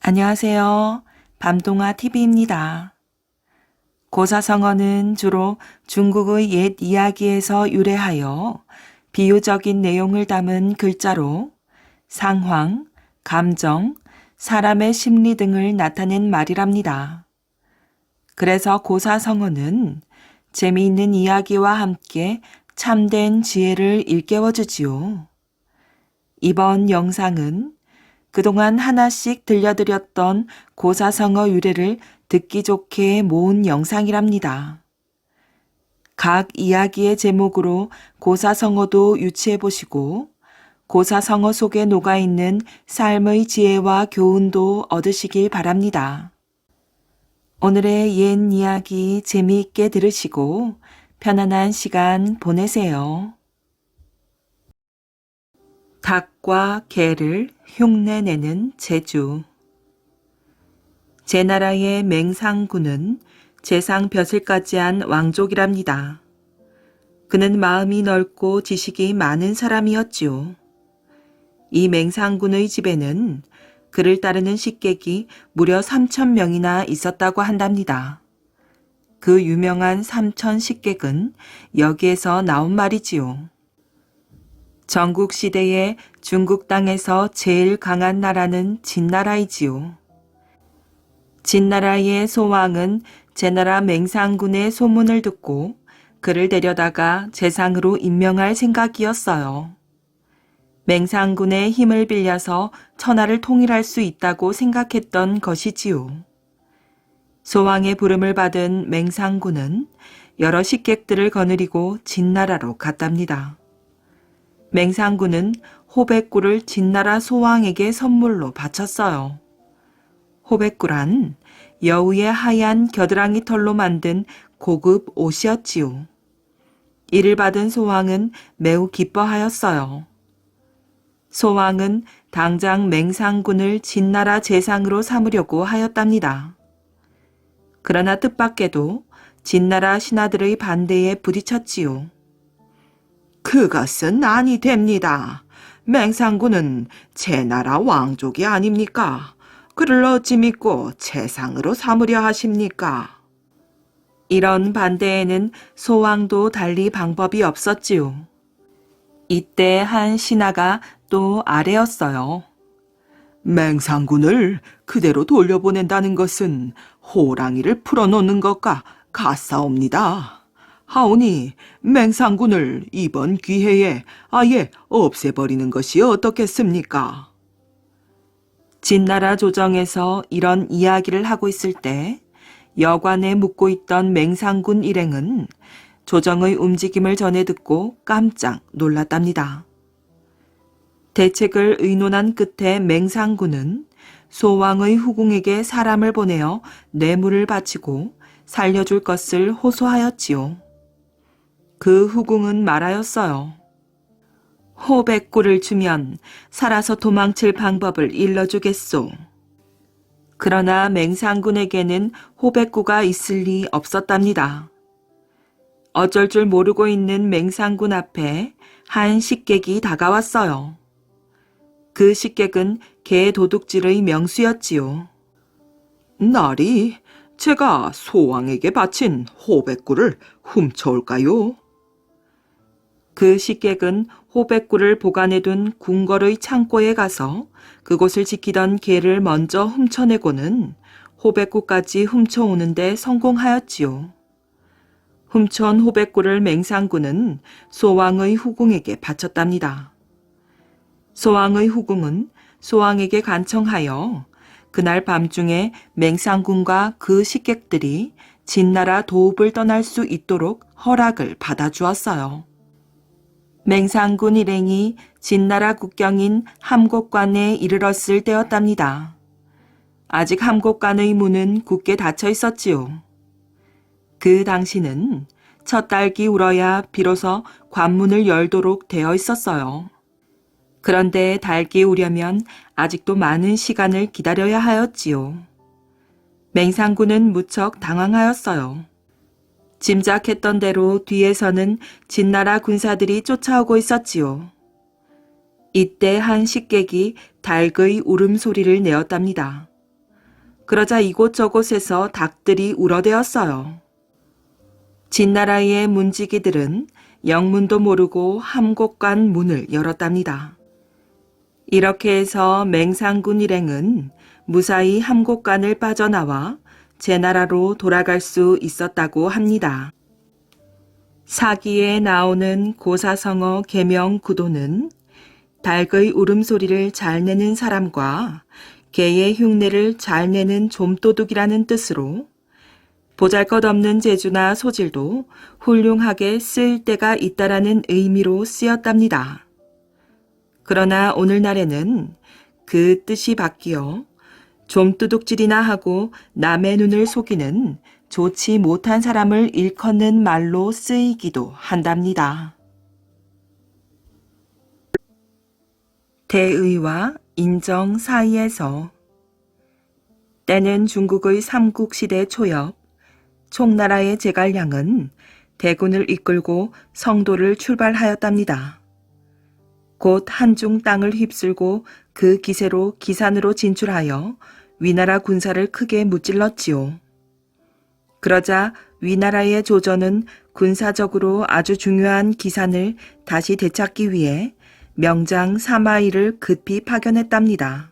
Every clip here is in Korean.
안녕하세요. 밤동화 TV입니다. 고사성어는 주로 중국의 옛 이야기에서 유래하여 비유적인 내용을 담은 글자로 상황, 감정, 사람의 심리 등을 나타낸 말이랍니다. 그래서 고사성어는 재미있는 이야기와 함께 참된 지혜를 일깨워주지요. 이번 영상은 그동안 하나씩 들려드렸던 고사성어 유래를 듣기 좋게 모은 영상이랍니다. 각 이야기의 제목으로 고사성어도 유추해보시고 고사성어 속에 녹아있는 삶의 지혜와 교훈도 얻으시길 바랍니다. 오늘의 옛 이야기 재미있게 들으시고 편안한 시간 보내세요. 닭과 개를 흉내내는 제주. 제나라의 맹상군은 재상 벼슬까지 한 왕족이랍니다. 그는 마음이 넓고 지식이 많은 사람이었지요. 이 맹상군의 집에는 그를 따르는 식객이 무려 3,000명이나 있었다고 한답니다. 그 유명한 3,000 식객은 여기에서 나온 말이지요. 전국 시대에 중국 땅에서 제일 강한 나라는 진나라이지요. 진나라의 소왕은 제나라 맹상군의 소문을 듣고 그를 데려다가 재상으로 임명할 생각이었어요. 맹상군의 힘을 빌려서 천하를 통일할 수 있다고 생각했던 것이지요. 소왕의 부름을 받은 맹상군은 여러 식객들을 거느리고 진나라로 갔답니다. 맹상군은 호백꿀을 진나라 소왕에게 선물로 바쳤어요. 호백꿀은 여우의 하얀 겨드랑이 털로 만든 고급 옷이었지요. 이를 받은 소왕은 매우 기뻐하였어요. 소왕은 당장 맹상군을 진나라 재상으로 삼으려고 하였답니다. 그러나 뜻밖에도 진나라 신하들의 반대에 부딪혔지요. 그것은 아니 됩니다. 맹상군은 제 나라 왕족이 아닙니까? 그를 어찌 믿고 재상으로 삼으려 하십니까? 이런 반대에는 소왕도 달리 방법이 없었지요. 이때 한 신하가 또 아뢰었어요. 맹상군을 그대로 돌려보낸다는 것은 호랑이를 풀어놓는 것과 같사옵니다. 하오니 맹상군을 이번 기회에 아예 없애버리는 것이 어떻겠습니까? 진나라 조정에서 이런 이야기를 하고 있을 때 여관에 묵고 있던 맹상군 일행은 조정의 움직임을 전해 듣고 깜짝 놀랐답니다. 대책을 의논한 끝에 맹상군은 소왕의 후궁에게 사람을 보내어 뇌물을 바치고 살려줄 것을 호소하였지요. 그 후궁은 말하였어요. 호백꿀을 주면 살아서 도망칠 방법을 일러주겠소. 그러나 맹상군에게는 호백꿀가 있을 리 없었답니다. 어쩔 줄 모르고 있는 맹상군 앞에 한 식객이 다가왔어요. 그 식객은 개 도둑질의 명수였지요. 나리, 제가 소왕에게 바친 호백꿀을 훔쳐올까요? 그 식객은 호백꿀을 보관해둔 궁궐의 창고에 가서 그곳을 지키던 개를 먼저 훔쳐내고는 호백꿀까지 훔쳐오는데 성공하였지요. 훔쳐온 호백꿀을 맹상군은 소왕의 후궁에게 바쳤답니다. 소왕의 후궁은 소왕에게 간청하여 그날 밤중에 맹상군과 그 식객들이 진나라 도읍을 떠날 수 있도록 허락을 받아주었어요. 맹상군 일행이 진나라 국경인 함곡관에 이르렀을 때였답니다. 아직 함곡관의 문은 굳게 닫혀 있었지요. 그 당시는 첫 딸기 울어야 비로소 관문을 열도록 되어 있었어요. 그런데 닭이 우려면 아직도 많은 시간을 기다려야 하였지요. 맹상군은 무척 당황하였어요. 짐작했던 대로 뒤에서는 진나라 군사들이 쫓아오고 있었지요. 이때 한 식객이 닭의 울음소리를 내었답니다. 그러자 이곳저곳에서 닭들이 울어대었어요. 진나라의 문지기들은 영문도 모르고 함곡관 문을 열었답니다. 이렇게 해서 맹상군 일행은 무사히 함곡관을 빠져나와 제 나라로 돌아갈 수 있었다고 합니다. 사기에 나오는 고사성어 계명 구도는 닭의 울음소리를 잘 내는 사람과 개의 흉내를 잘 내는 좀도둑이라는 뜻으로 보잘것없는 재주나 소질도 훌륭하게 쓸 때가 있다라는 의미로 쓰였답니다. 그러나 오늘날에는 그 뜻이 바뀌어 좀도둑질이나 하고 남의 눈을 속이는 좋지 못한 사람을 일컫는 말로 쓰이기도 한답니다. 대의와 인정 사이에서 때는 중국의 삼국시대 초엽, 총나라의 제갈량은 대군을 이끌고 성도를 출발하였답니다. 곧 한중 땅을 휩쓸고 그 기세로 기산으로 진출하여 위나라 군사를 크게 무찔렀지요. 그러자 위나라의 조선은 군사적으로 아주 중요한 기산을 다시 되찾기 위해 명장 사마이를 급히 파견했답니다.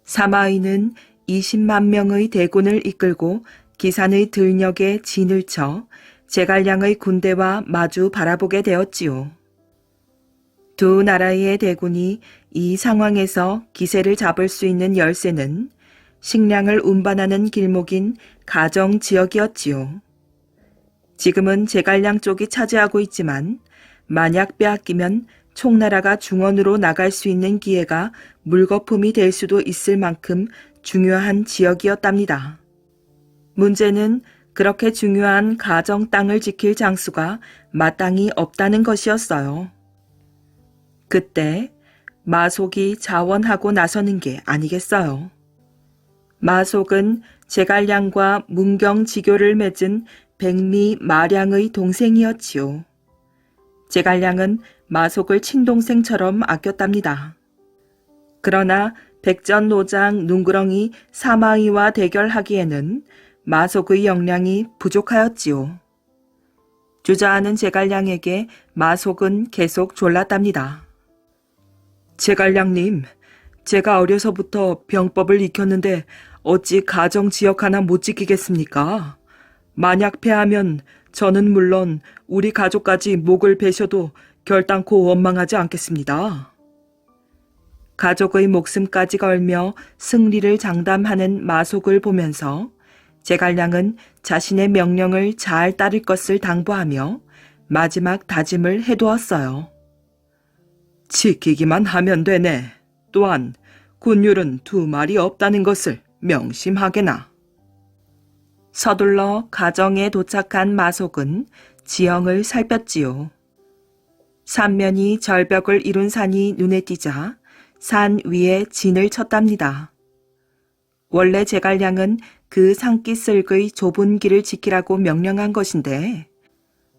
사마이는 20만 명의 대군을 이끌고 기산의 들녘에 진을 쳐 제갈량의 군대와 마주 바라보게 되었지요. 두 나라의 대군이 이 상황에서 기세를 잡을 수 있는 열쇠는 식량을 운반하는 길목인 가정 지역이었지요. 지금은 제갈량 쪽이 차지하고 있지만 만약 빼앗기면 총나라가 중원으로 나갈 수 있는 기회가 물거품이 될 수도 있을 만큼 중요한 지역이었답니다. 문제는 그렇게 중요한 가정 땅을 지킬 장수가 마땅히 없다는 것이었어요. 그때 마속이 자원하고 나서는 게 아니겠어요. 마속은 제갈량과 문경지교를 맺은 백미 마량의 동생이었지요. 제갈량은 마속을 친동생처럼 아꼈답니다. 그러나 백전노장 눈구렁이 사마이와 대결하기에는 마속의 역량이 부족하였지요. 주저하는 제갈량에게 마속은 계속 졸랐답니다. 제갈량님, 제가 어려서부터 병법을 익혔는데 어찌 가정 지역 하나 못 지키겠습니까? 만약 패하면 저는 물론 우리 가족까지 목을 베셔도 결단코 원망하지 않겠습니다. 가족의 목숨까지 걸며 승리를 장담하는 마속을 보면서 제갈량은 자신의 명령을 잘 따를 것을 당부하며 마지막 다짐을 해두었어요. 지키기만 하면 되네. 또한 군율은 2마리 없다는 것을 명심하게나. 서둘러 가정에 도착한 마속은 지형을 살폈지요. 삼면이 절벽을 이룬 산이 눈에 띄자 산 위에 진을 쳤답니다. 원래 제갈량은 그 산기슭의 좁은 길을 지키라고 명령한 것인데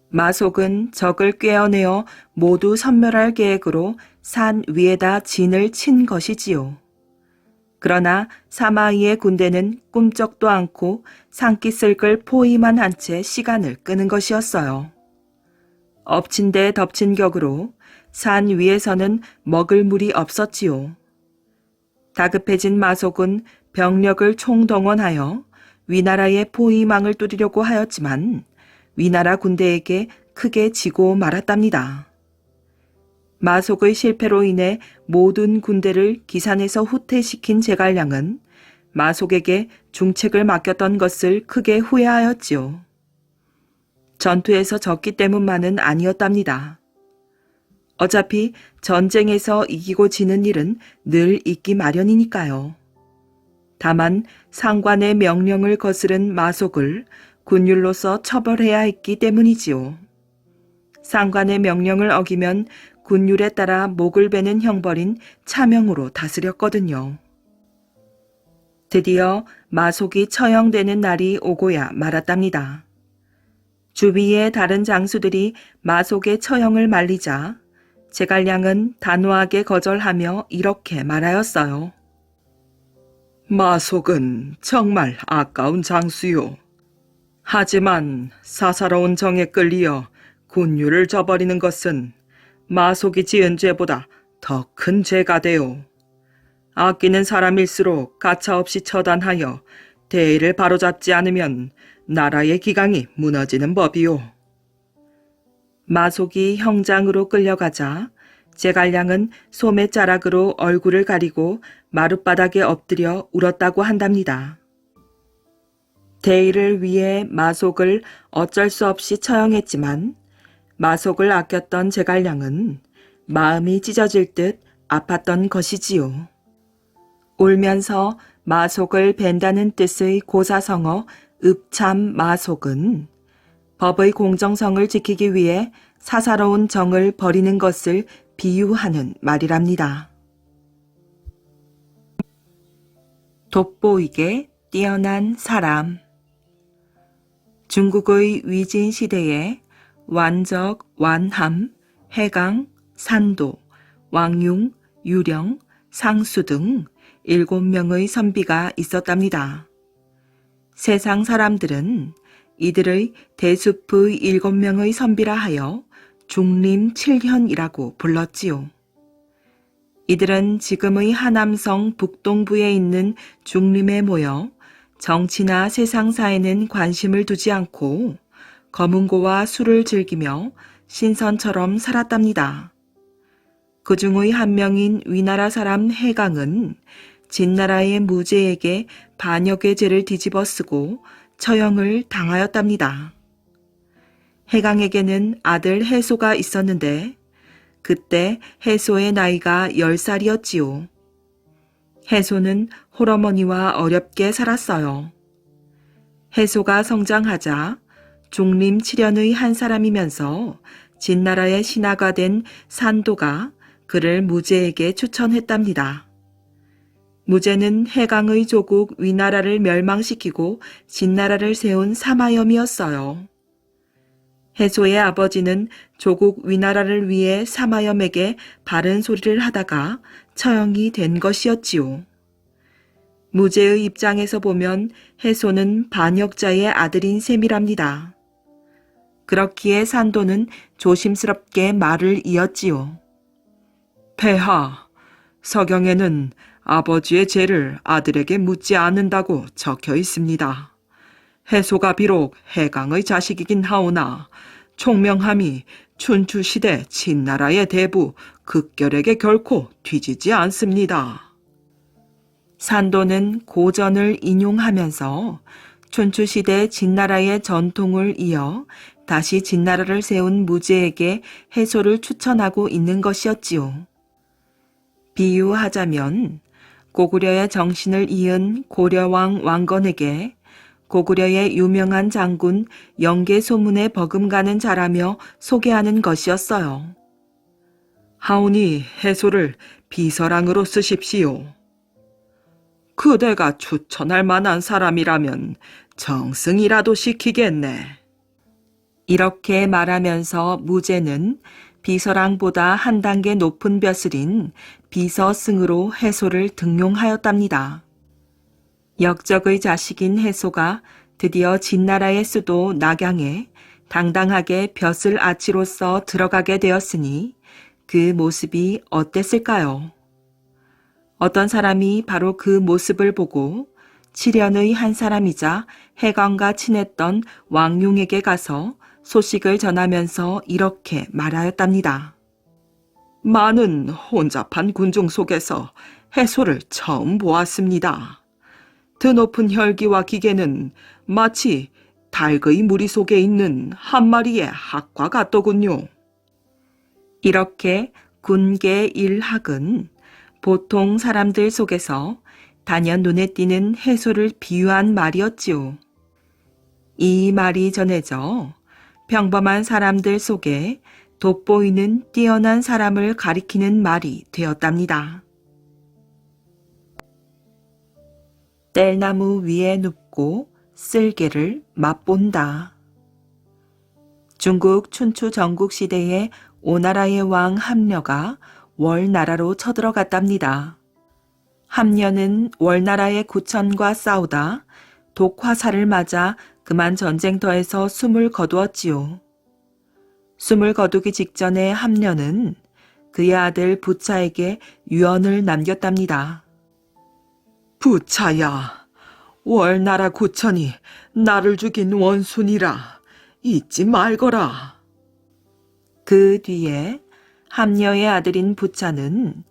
마속은 적을 꿰어내어 모두 섬멸할 계획으로 산 위에다 진을 친 것이지요. 그러나 사마이의 군대는 꿈쩍도 않고 산기슭을 포위만 한 채 시간을 끄는 것이었어요. 엎친 데 덮친 격으로 산 위에서는 먹을 물이 없었지요. 다급해진 마속은 병력을 총동원하여 위나라의 포위망을 뚫으려고 하였지만 위나라 군대에게 크게 지고 말았답니다. 마속의 실패로 인해 모든 군대를 기산에서 후퇴시킨 제갈량은 마속에게 중책을 맡겼던 것을 크게 후회하였지요. 전투에서 졌기 때문만은 아니었답니다. 어차피 전쟁에서 이기고 지는 일은 늘 있기 마련이니까요. 다만 상관의 명령을 거스른 마속을 군율로서 처벌해야 했기 때문이지요. 상관의 명령을 어기면 군율에 따라 목을 베는 형벌인 차명으로 다스렸거든요. 드디어 마속이 처형되는 날이 오고야 말았답니다. 주위의 다른 장수들이 마속의 처형을 말리자 제갈량은 단호하게 거절하며 이렇게 말하였어요. 마속은 정말 아까운 장수요. 하지만 사사로운 정에 끌리어 군유를 저버리는 것은 마속이 지은 죄보다 더 큰 죄가 되오. 아끼는 사람일수록 가차없이 처단하여 대의를 바로잡지 않으면 나라의 기강이 무너지는 법이오. 마속이 형장으로 끌려가자 제갈량은 소매자락으로 얼굴을 가리고 마룻바닥에 엎드려 울었다고 한답니다. 대의를 위해 마속을 어쩔 수 없이 처형했지만 마속을 아꼈던 제갈량은 마음이 찢어질 듯 아팠던 것이지요. 울면서 마속을 벤다는 뜻의 고사성어 읍참 마속은 법의 공정성을 지키기 위해 사사로운 정을 버리는 것을 비유하는 말이랍니다. 돋보이게 뛰어난 사람. 중국의 위진 시대에 완적, 완함, 해강, 산도, 왕융, 유령, 상수 등 7명의 선비가 있었답니다. 세상 사람들은 이들의 대숲의 7명의 선비라 하여 중림칠현이라고 불렀지요. 이들은 지금의 하남성 북동부에 있는 중림에 모여 정치나 세상사에는 관심을 두지 않고 검은고와 술을 즐기며 신선처럼 살았답니다. 그 중의 한 명인 위나라 사람 해강은 진나라의 무제에게 반역의 죄를 뒤집어 쓰고 처형을 당하였답니다. 해강에게는 아들 해소가 있었는데 그때 해소의 나이가 10살이었지요. 해소는 홀어머니와 어렵게 살았어요. 해소가 성장하자 중림 칠현의 한 사람이면서 진나라의 신하가 된 산도가 그를 무제에게 추천했답니다. 무제는 해강의 조국 위나라를 멸망시키고 진나라를 세운 사마염이었어요. 해소의 아버지는 조국 위나라를 위해 사마염에게 바른 소리를 하다가 처형이 된 것이었지요. 무제의 입장에서 보면 해소는 반역자의 아들인 셈이랍니다. 그렇기에 산도는 조심스럽게 말을 이었지요. 폐하, 서경에는 아버지의 죄를 아들에게 묻지 않는다고 적혀 있습니다. 해소가 비록 해강의 자식이긴 하오나 총명함이 춘추시대 진나라의 대부 극결에게 결코 뒤지지 않습니다. 산도는 고전을 인용하면서 춘추시대 진나라의 전통을 이어 다시 진나라를 세운 무제에게 해소를 추천하고 있는 것이었지요. 비유하자면 고구려의 정신을 이은 고려왕 왕건에게 고구려의 유명한 장군 영계소문에 버금가는 자라며 소개하는 것이었어요. 하오니 해소를 비서랑으로 쓰십시오. 그대가 추천할 만한 사람이라면 정승이라도 시키겠네. 이렇게 말하면서 무제는 비서랑보다 한 단계 높은 벼슬인 비서승으로 해소를 등용하였답니다. 역적의 자식인 해소가 드디어 진나라의 수도 낙양에 당당하게 벼슬 아치로서 들어가게 되었으니 그 모습이 어땠을까요? 어떤 사람이 바로 그 모습을 보고 칠현의 한 사람이자 해강과 친했던 왕융에게 가서 소식을 전하면서 이렇게 말하였답니다. 많은 혼잡한 군중 속에서 해소를 처음 보았습니다. 드높은 혈기와 기계는 마치 닭의 무리 속에 있는 한 마리의 학과 같더군요. 이렇게 군계 일학은 보통 사람들 속에서 단연 눈에 띄는 해소를 비유한 말이었지요. 이 말이 전해져 평범한 사람들 속에 돋보이는 뛰어난 사람을 가리키는 말이 되었답니다. 뗄나무 위에 눕고 쓸개를 맛본다. 중국 춘추 전국 시대에 오나라의 왕 함려가 월나라로 쳐들어갔답니다. 함녀는 월나라의 구천과 싸우다 독화살을 맞아 그만 전쟁터에서 숨을 거두었지요. 숨을 거두기 직전에 함녀는 그의 아들 부차에게 유언을 남겼답니다. 부차야, 월나라 구천이 나를 죽인 원순이라 잊지 말거라. 그 뒤에 함녀의 아들인 부차는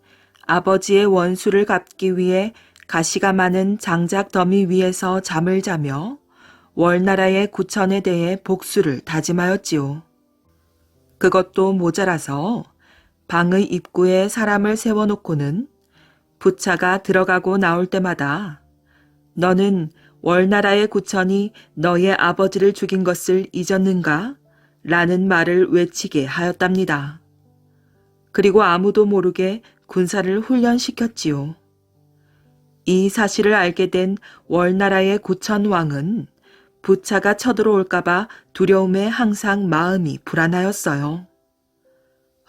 아버지의 원수를 갚기 위해 가시가 많은 장작 더미 위에서 잠을 자며 월나라의 구천에 대해 복수를 다짐하였지요. 그것도 모자라서 방의 입구에 사람을 세워놓고는 부차가 들어가고 나올 때마다 너는 월나라의 구천이 너의 아버지를 죽인 것을 잊었는가? 라는 말을 외치게 하였답니다. 그리고 아무도 모르게 군사를 훈련시켰지요. 이 사실을 알게 된 월나라의 구천 왕은 부차가 쳐들어올까봐 두려움에 항상 마음이 불안하였어요.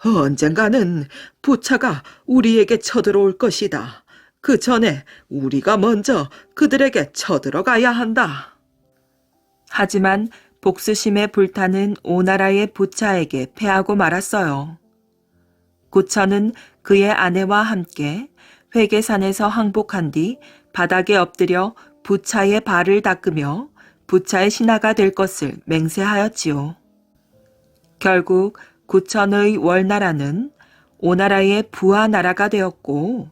언젠가는 부차가 우리에게 쳐들어올 것이다. 그 전에 우리가 먼저 그들에게 쳐들어가야 한다. 하지만 복수심에 불타는 오나라의 부차에게 패하고 말았어요. 구천은 그의 아내와 함께 회계산에서 항복한 뒤 바닥에 엎드려 부차의 발을 닦으며 부차의 신하가 될 것을 맹세하였지요. 결국 구천의 월나라는 오나라의 부하 나라가 되었고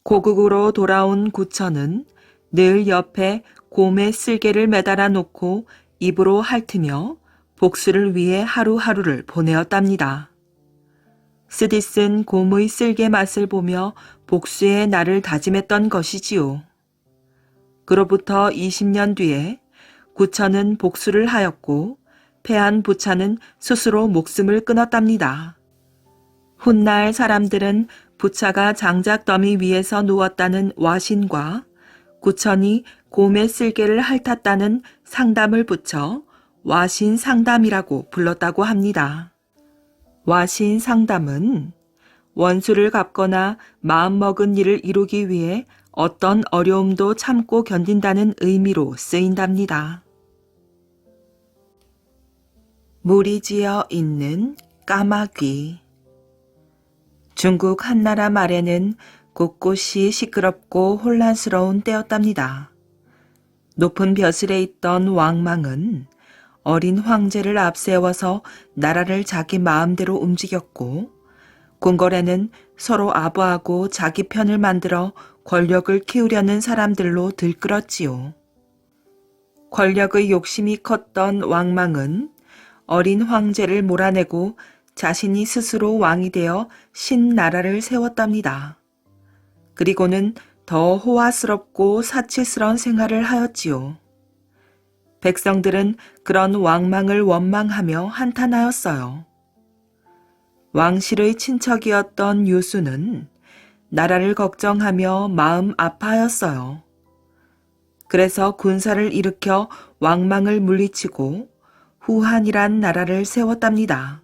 고국으로 돌아온 구천은 늘 옆에 곰의 쓸개를 매달아 놓고 입으로 핥으며 복수를 위해 하루하루를 보내었답니다. 쓰디 쓴 곰의 쓸개 맛을 보며 복수의 날을 다짐했던 것이지요. 그로부터 20년 뒤에 구천은 복수를 하였고 패한 부차는 스스로 목숨을 끊었답니다. 훗날 사람들은 부차가 장작 더미 위에서 누웠다는 와신과 구천이 곰의 쓸개를 핥았다는 상담을 붙여 와신 상담이라고 불렀다고 합니다. 와신 상담은 원수를 갚거나 마음먹은 일을 이루기 위해 어떤 어려움도 참고 견딘다는 의미로 쓰인답니다. 물이 지어 있는 까마귀. 중국 한나라 말에는 곳곳이 시끄럽고 혼란스러운 때였답니다. 높은 벼슬에 있던 왕망은 어린 황제를 앞세워서 나라를 자기 마음대로 움직였고 궁궐에는 서로 아부하고 자기 편을 만들어 권력을 키우려는 사람들로 들끓었지요. 권력의 욕심이 컸던 왕망은 어린 황제를 몰아내고 자신이 스스로 왕이 되어 신나라를 세웠답니다. 그리고는 더 호화스럽고 사치스러운 생활을 하였지요. 백성들은 그런 왕망을 원망하며 한탄하였어요. 왕실의 친척이었던 유수는 나라를 걱정하며 마음 아파하였어요. 그래서 군사를 일으켜 왕망을 물리치고 후한이란 나라를 세웠답니다.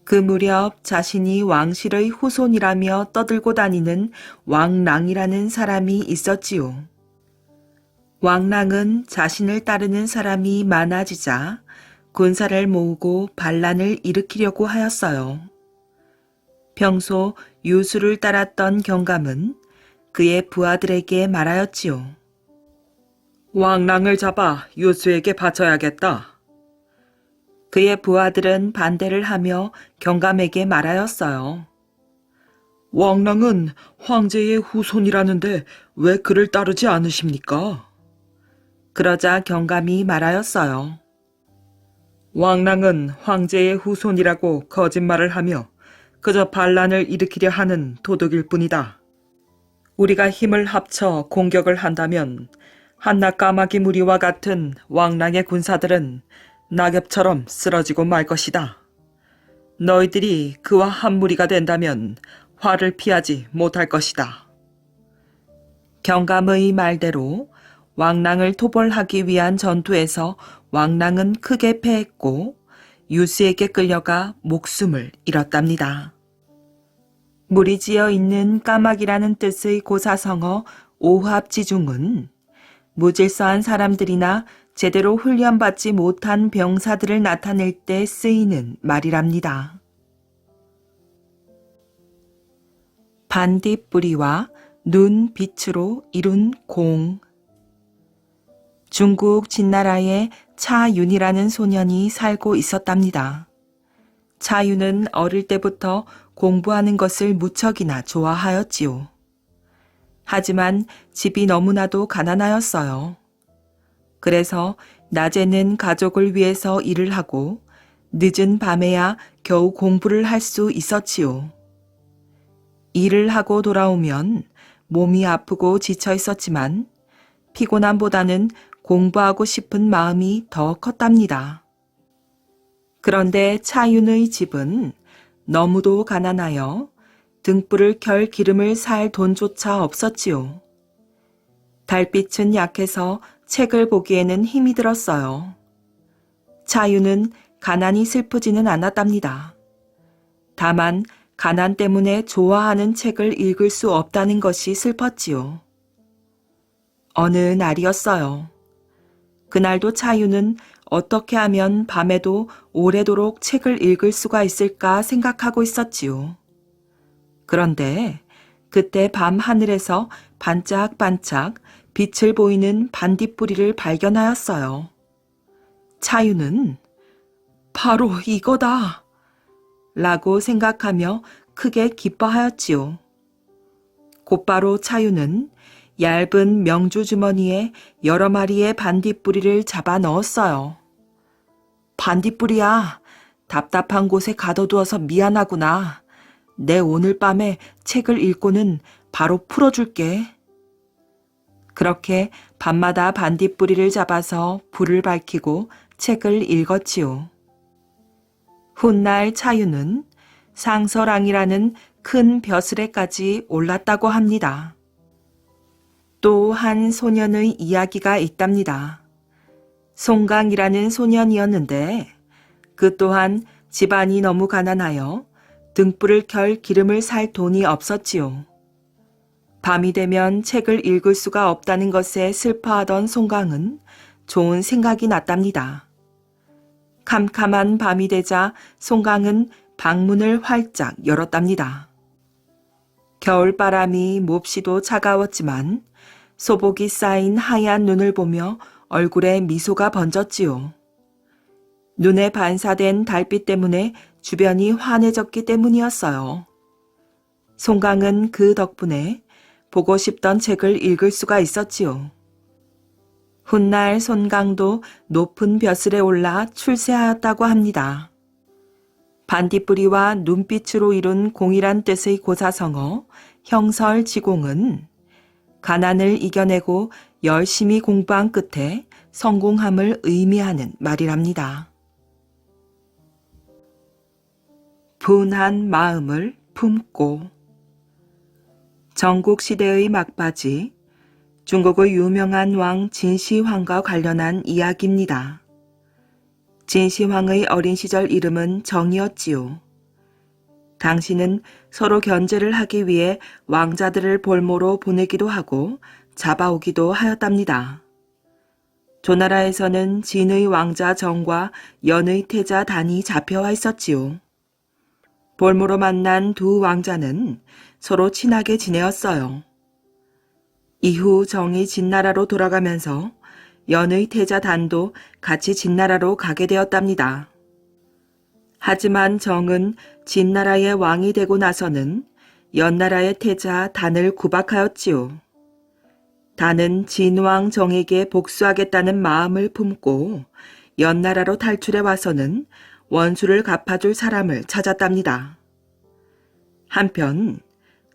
그 무렵 자신이 왕실의 후손이라며 떠들고 다니는 왕랑이라는 사람이 있었지요. 왕랑은 자신을 따르는 사람이 많아지자 군사를 모으고 반란을 일으키려고 하였어요. 평소 유수를 따랐던 경감은 그의 부하들에게 말하였지요. 왕랑을 잡아 유수에게 바쳐야겠다. 그의 부하들은 반대를 하며 경감에게 말하였어요. 왕랑은 황제의 후손이라는데 왜 그를 따르지 않으십니까? 그러자 경감이 말하였어요. 왕랑은 황제의 후손이라고 거짓말을 하며 그저 반란을 일으키려 하는 도둑일 뿐이다. 우리가 힘을 합쳐 공격을 한다면 한낱 까마귀 무리와 같은 왕랑의 군사들은 낙엽처럼 쓰러지고 말 것이다. 너희들이 그와 한 무리가 된다면 화를 피하지 못할 것이다. 경감의 말대로 왕랑을 토벌하기 위한 전투에서 왕랑은 크게 패했고 유수에게 끌려가 목숨을 잃었답니다. 물이 지어 있는 까마귀라는 뜻의 고사성어 오합지중은 무질서한 사람들이나 제대로 훈련받지 못한 병사들을 나타낼 때 쓰이는 말이랍니다. 반딧불이와 눈 빛으로 이룬 공. 중국 진나라에 차윤이라는 소년이 살고 있었답니다. 차윤은 어릴 때부터 공부하는 것을 무척이나 좋아하였지요. 하지만 집이 너무나도 가난하였어요. 그래서 낮에는 가족을 위해서 일을 하고 늦은 밤에야 겨우 공부를 할 수 있었지요. 일을 하고 돌아오면 몸이 아프고 지쳐 있었지만 피곤함보다는 공부하고 싶은 마음이 더 컸답니다. 그런데 차윤의 집은 너무도 가난하여 등불을 켤 기름을 살 돈조차 없었지요. 달빛은 약해서 책을 보기에는 힘이 들었어요. 차윤은 가난이 슬프지는 않았답니다. 다만 가난 때문에 좋아하는 책을 읽을 수 없다는 것이 슬펐지요. 어느 날이었어요. 그날도 차윤은 어떻게 하면 밤에도 오래도록 책을 읽을 수가 있을까 생각하고 있었지요. 그런데 그때 밤 하늘에서 반짝반짝 빛을 보이는 반딧불이를 발견하였어요. 차윤은 바로 이거다! 라고 생각하며 크게 기뻐하였지요. 곧바로 차윤은 얇은 명주 주머니에 여러 마리의 반딧불이를 잡아 넣었어요. 반딧불이야, 답답한 곳에 가둬두어서 미안하구나. 내 오늘 밤에 책을 읽고는 바로 풀어줄게. 그렇게 밤마다 반딧불이를 잡아서 불을 밝히고 책을 읽었지요. 훗날 차윤은 상서랑이라는 큰 벼슬에까지 올랐다고 합니다. 또 한 소년의 이야기가 있답니다. 송강이라는 소년이었는데 그 또한 집안이 너무 가난하여 등불을 켤 기름을 살 돈이 없었지요. 밤이 되면 책을 읽을 수가 없다는 것에 슬퍼하던 송강은 좋은 생각이 났답니다. 캄캄한 밤이 되자 송강은 방문을 활짝 열었답니다. 겨울바람이 몹시도 차가웠지만 소복이 쌓인 하얀 눈을 보며 얼굴에 미소가 번졌지요. 눈에 반사된 달빛 때문에 주변이 환해졌기 때문이었어요. 송강은 그 덕분에 보고 싶던 책을 읽을 수가 있었지요. 훗날 송강도 높은 벼슬에 올라 출세하였다고 합니다. 반딧불이와 눈빛으로 이룬 공이란 뜻의 고사성어 형설지공은 가난을 이겨내고 열심히 공부한 끝에 성공함을 의미하는 말이랍니다. 분한 마음을 품고. 전국시대의 막바지, 중국의 유명한 왕 진시황과 관련한 이야기입니다. 진시황의 어린 시절 이름은 정이었지요. 당시는 서로 견제를 하기 위해 왕자들을 볼모로 보내기도 하고 잡아오기도 하였답니다. 조나라에서는 진의 왕자 정과 연의 태자 단이 잡혀와 있었지요. 볼모로 만난 두 왕자는 서로 친하게 지내었어요. 이후 정이 진나라로 돌아가면서 연의 태자 단도 같이 진나라로 가게 되었답니다. 하지만 정은 진나라의 왕이 되고 나서는 연나라의 태자 단을 구박하였지요. 단은 진왕 정에게 복수하겠다는 마음을 품고 연나라로 탈출해 와서는 원수를 갚아줄 사람을 찾았답니다. 한편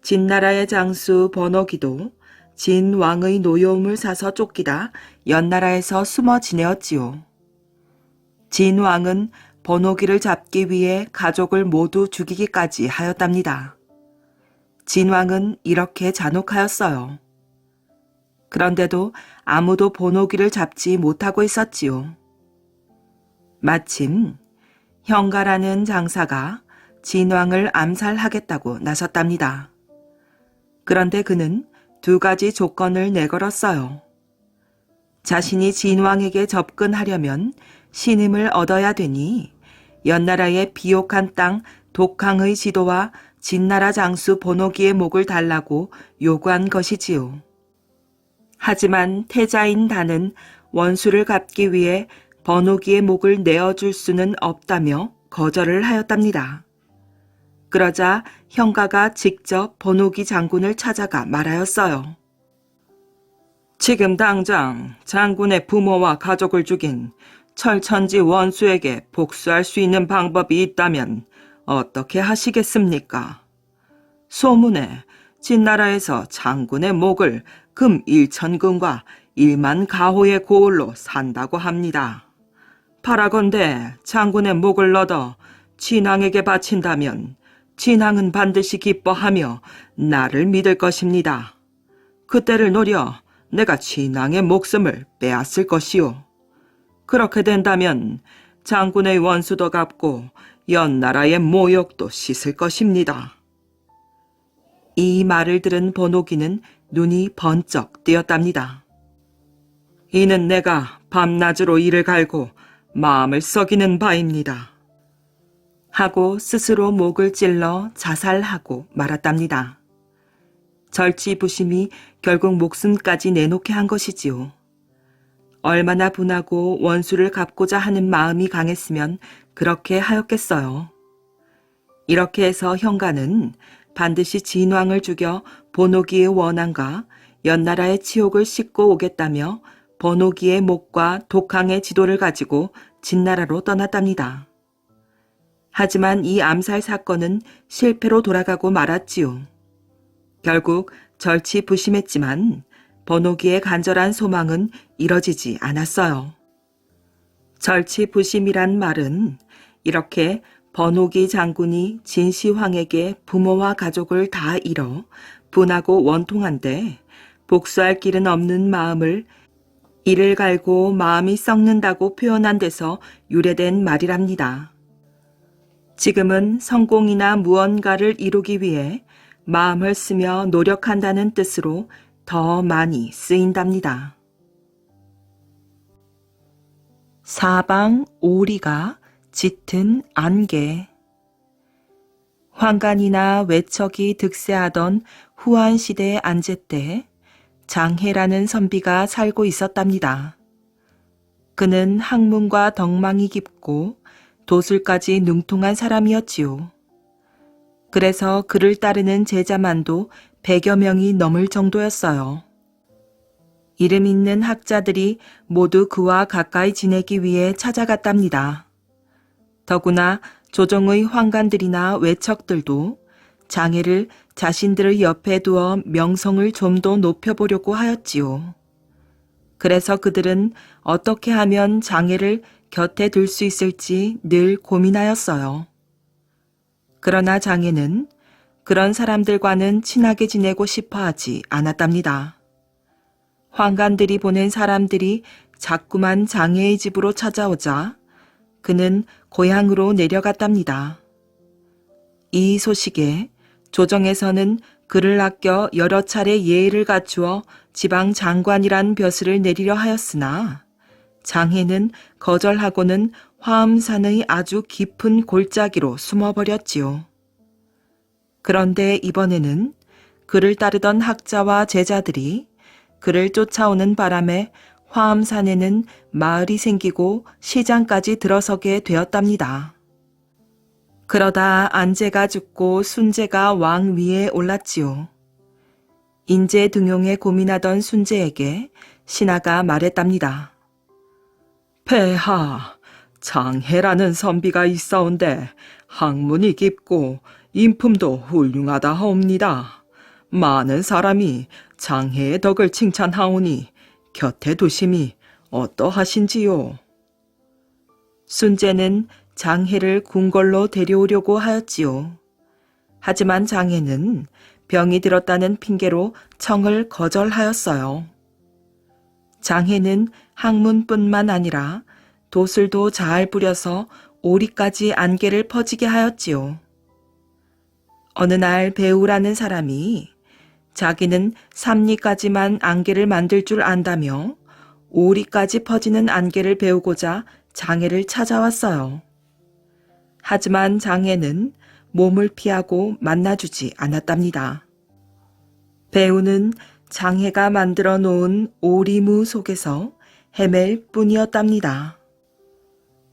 진나라의 장수 번호기도 진왕의 노여움을 사서 쫓기다 연나라에서 숨어 지내었지요. 진왕은 번호기를 잡기 위해 가족을 모두 죽이기까지 하였답니다. 진왕은 이렇게 잔혹하였어요. 그런데도 아무도 번호기를 잡지 못하고 있었지요. 마침 형가라는 장사가 진왕을 암살하겠다고 나섰답니다. 그런데 그는 2가지 조건을 내걸었어요. 자신이 진왕에게 접근하려면 신임을 얻어야 되니 연나라의 비옥한 땅 독항의 지도와 진나라 장수 번호기의 목을 달라고 요구한 것이지요. 하지만 태자인 단은 원수를 갚기 위해 번호기의 목을 내어줄 수는 없다며 거절을 하였답니다. 그러자 형가가 직접 번호기 장군을 찾아가 말하였어요. 지금 당장 장군의 부모와 가족을 죽인 철천지 원수에게 복수할 수 있는 방법이 있다면 어떻게 하시겠습니까? 소문에 진나라에서 장군의 목을 금 1,000근과 1만 가호의 고을로 산다고 합니다. 바라건대 장군의 목을 얻어 진왕에게 바친다면 진왕은 반드시 기뻐하며 나를 믿을 것입니다. 그때를 노려 내가 진왕의 목숨을 빼앗을 것이요. 그렇게 된다면 장군의 원수도 갚고 연나라의 모욕도 씻을 것입니다. 이 말을 들은 번호기는 눈이 번쩍 뜨였답니다. 이는 내가 밤낮으로 이를 갈고 마음을 썩이는 바입니다. 하고 스스로 목을 찔러 자살하고 말았답니다. 절치부심이 결국 목숨까지 내놓게 한 것이지요. 얼마나 분하고 원수를 갚고자 하는 마음이 강했으면 그렇게 하였겠어요. 이렇게 해서 형가는 반드시 진왕을 죽여 번호기의 원한과 연나라의 치욕을 씻고 오겠다며 번호기의 목과 독항의 지도를 가지고 진나라로 떠났답니다. 하지만 이 암살 사건은 실패로 돌아가고 말았지요. 결국 절치부심했지만 번호기의 간절한 소망은 이뤄지지 않았어요. 절치부심이란 말은 이렇게 번호기 장군이 진시황에게 부모와 가족을 다 잃어 분하고 원통한데 복수할 길은 없는 마음을 이를 갈고 마음이 썩는다고 표현한 데서 유래된 말이랍니다. 지금은 성공이나 무언가를 이루기 위해 마음을 쓰며 노력한다는 뜻으로 더 많이 쓰인답니다. 사방 오리가 짙은 안개. 황간이나 외척이 득세하던 후한시대의 안제 때 장해라는 선비가 살고 있었답니다. 그는 학문과 덕망이 깊고 도술까지 능통한 사람이었지요. 그래서 그를 따르는 제자만도 100여 명이 넘을 정도였어요. 이름 있는 학자들이 모두 그와 가까이 지내기 위해 찾아갔답니다. 더구나 조정의 황관들이나 외척들도 장애를 자신들의 옆에 두어 명성을 좀 더 높여보려고 하였지요. 그래서 그들은 어떻게 하면 장애를 곁에 둘 수 있을지 늘 고민하였어요. 그러나 장애는 그런 사람들과는 친하게 지내고 싶어 하지 않았답니다. 황관들이 보낸 사람들이 자꾸만 장애의 집으로 찾아오자 그는 고향으로 내려갔답니다. 이 소식에 조정에서는 그를 아껴 여러 차례 예의를 갖추어 지방 장관이란 벼슬을 내리려 하였으나 장해는 거절하고는 화엄산의 아주 깊은 골짜기로 숨어버렸지요. 그런데 이번에는 그를 따르던 학자와 제자들이 그를 쫓아오는 바람에 화엄산에는 마을이 생기고 시장까지 들어서게 되었답니다. 그러다 안제가 죽고 순제가 왕 위에 올랐지요. 인제 등용에 고민하던 순제에게 신하가 말했답니다. 폐하, 장해라는 선비가 있사온데 학문이 깊고 인품도 훌륭하다 하옵니다. 많은 사람이 장해의 덕을 칭찬하오니 곁에 두심이 어떠하신지요? 순제는 장해를 궁궐로 데려오려고 하였지요. 하지만 장해는 병이 들었다는 핑계로 청을 거절하였어요. 장해는 학문뿐만 아니라 도술도 잘 부려서 오리까지 안개를 퍼지게 하였지요. 어느 날 배우라는 사람이 자기는 삼리까지만 안개를 만들 줄 안다며 오리까지 퍼지는 안개를 배우고자 장애를 찾아왔어요. 하지만 장애는 몸을 피하고 만나주지 않았답니다. 배우는 장애가 만들어 놓은 오리무 속에서 헤맬 뿐이었답니다.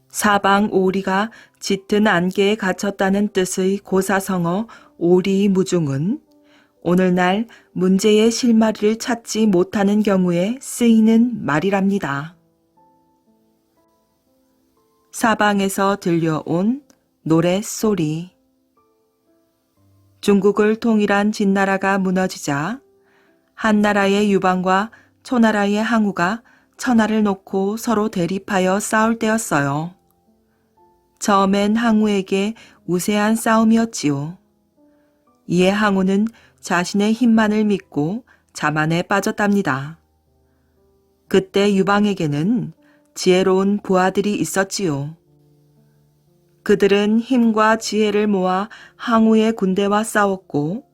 사방 오리가 짙은 안개에 갇혔다는 뜻의 고사성어 오리무중은 오늘날 문제의 실마리를 찾지 못하는 경우에 쓰이는 말이랍니다. 사방에서 들려온 노랫소리. 중국을 통일한 진나라가 무너지자 한나라의 유방과 초나라의 항우가 천하를 놓고 서로 대립하여 싸울 때였어요. 처음엔 항우에게 우세한 싸움이었지요. 이에 항우는 자신의 힘만을 믿고 자만에 빠졌답니다. 그때 유방에게는 지혜로운 부하들이 있었지요. 그들은 힘과 지혜를 모아 항우의 군대와 싸웠고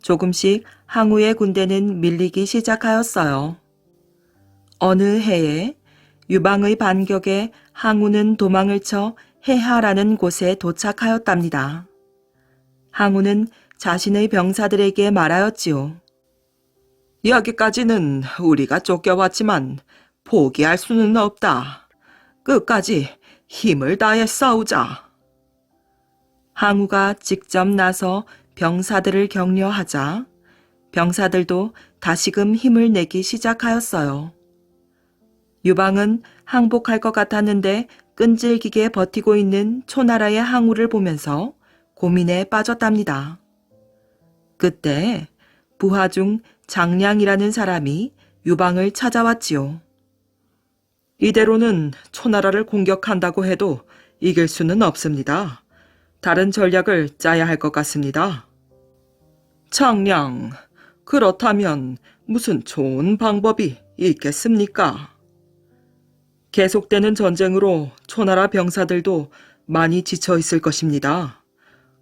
조금씩 항우의 군대는 밀리기 시작하였어요. 어느 해에 유방의 반격에 항우는 도망을 쳐 해하라는 곳에 도착하였답니다. 항우는 자신의 병사들에게 말하였지요. 여기까지는 우리가 쫓겨왔지만 포기할 수는 없다. 끝까지 힘을 다해 싸우자. 항우가 직접 나서 병사들을 격려하자 병사들도 다시금 힘을 내기 시작하였어요. 유방은 항복할 것 같았는데 끈질기게 버티고 있는 초나라의 항우를 보면서 고민에 빠졌답니다. 그때 부하 중 장량이라는 사람이 유방을 찾아왔지요. 이대로는 초나라를 공격한다고 해도 이길 수는 없습니다. 다른 전략을 짜야 할 것 같습니다. 장량, 그렇다면 무슨 좋은 방법이 있겠습니까? 계속되는 전쟁으로 초나라 병사들도 많이 지쳐 있을 것입니다.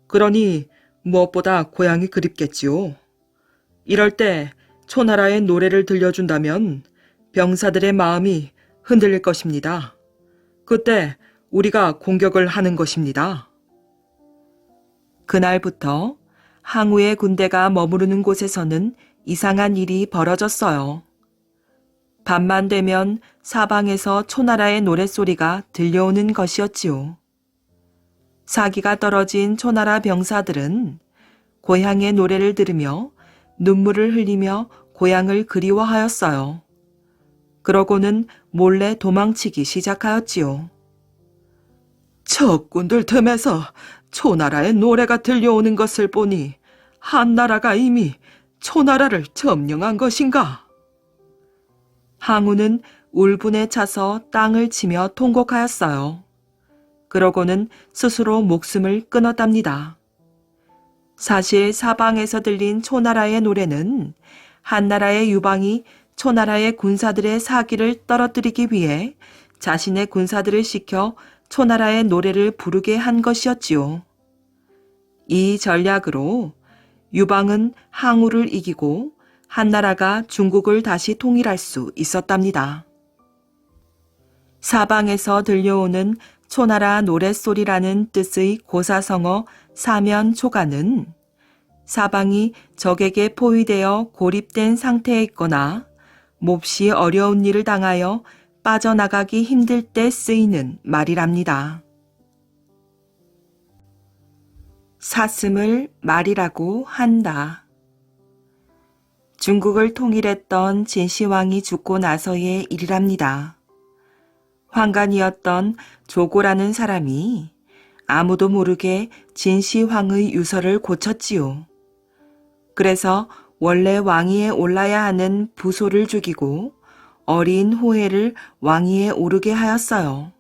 그러니 무엇보다 고향이 그립겠지요. 이럴 때 초나라의 노래를 들려준다면 병사들의 마음이 흔들릴 것입니다. 그때 우리가 공격을 하는 것입니다. 그날부터 항우의 군대가 머무르는 곳에서는 이상한 일이 벌어졌어요. 밤만 되면 사방에서 초나라의 노랫소리가 들려오는 것이었지요. 사기가 떨어진 초나라 병사들은 고향의 노래를 들으며 눈물을 흘리며 고향을 그리워하였어요. 그러고는 몰래 도망치기 시작하였지요. 적군들 틈에서 초나라의 노래가 들려오는 것을 보니 한나라가 이미 초나라를 점령한 것인가? 항우는 울분에 차서 땅을 치며 통곡하였어요. 그러고는 스스로 목숨을 끊었답니다. 사실 사방에서 들린 초나라의 노래는 한나라의 유방이 초나라의 군사들의 사기를 떨어뜨리기 위해 자신의 군사들을 시켜 초나라의 노래를 부르게 한 것이었지요. 이 전략으로 유방은 항우를 이기고 한나라가 중국을 다시 통일할 수 있었답니다. 사방에서 들려오는 초나라 노랫소리라는 뜻의 고사성어 사면초가는 사방이 적에게 포위되어 고립된 상태에 있거나 몹시 어려운 일을 당하여 빠져나가기 힘들 때 쓰이는 말이랍니다. 사슴을 말이라고 한다. 중국을 통일했던 진시황이 죽고 나서의 일이랍니다. 황관이었던 조고라는 사람이 아무도 모르게 진시황의 유서를 고쳤지요. 그래서 원래 왕위에 올라야 하는 부소를 죽이고 어린 호해를 왕위에 오르게 하였어요.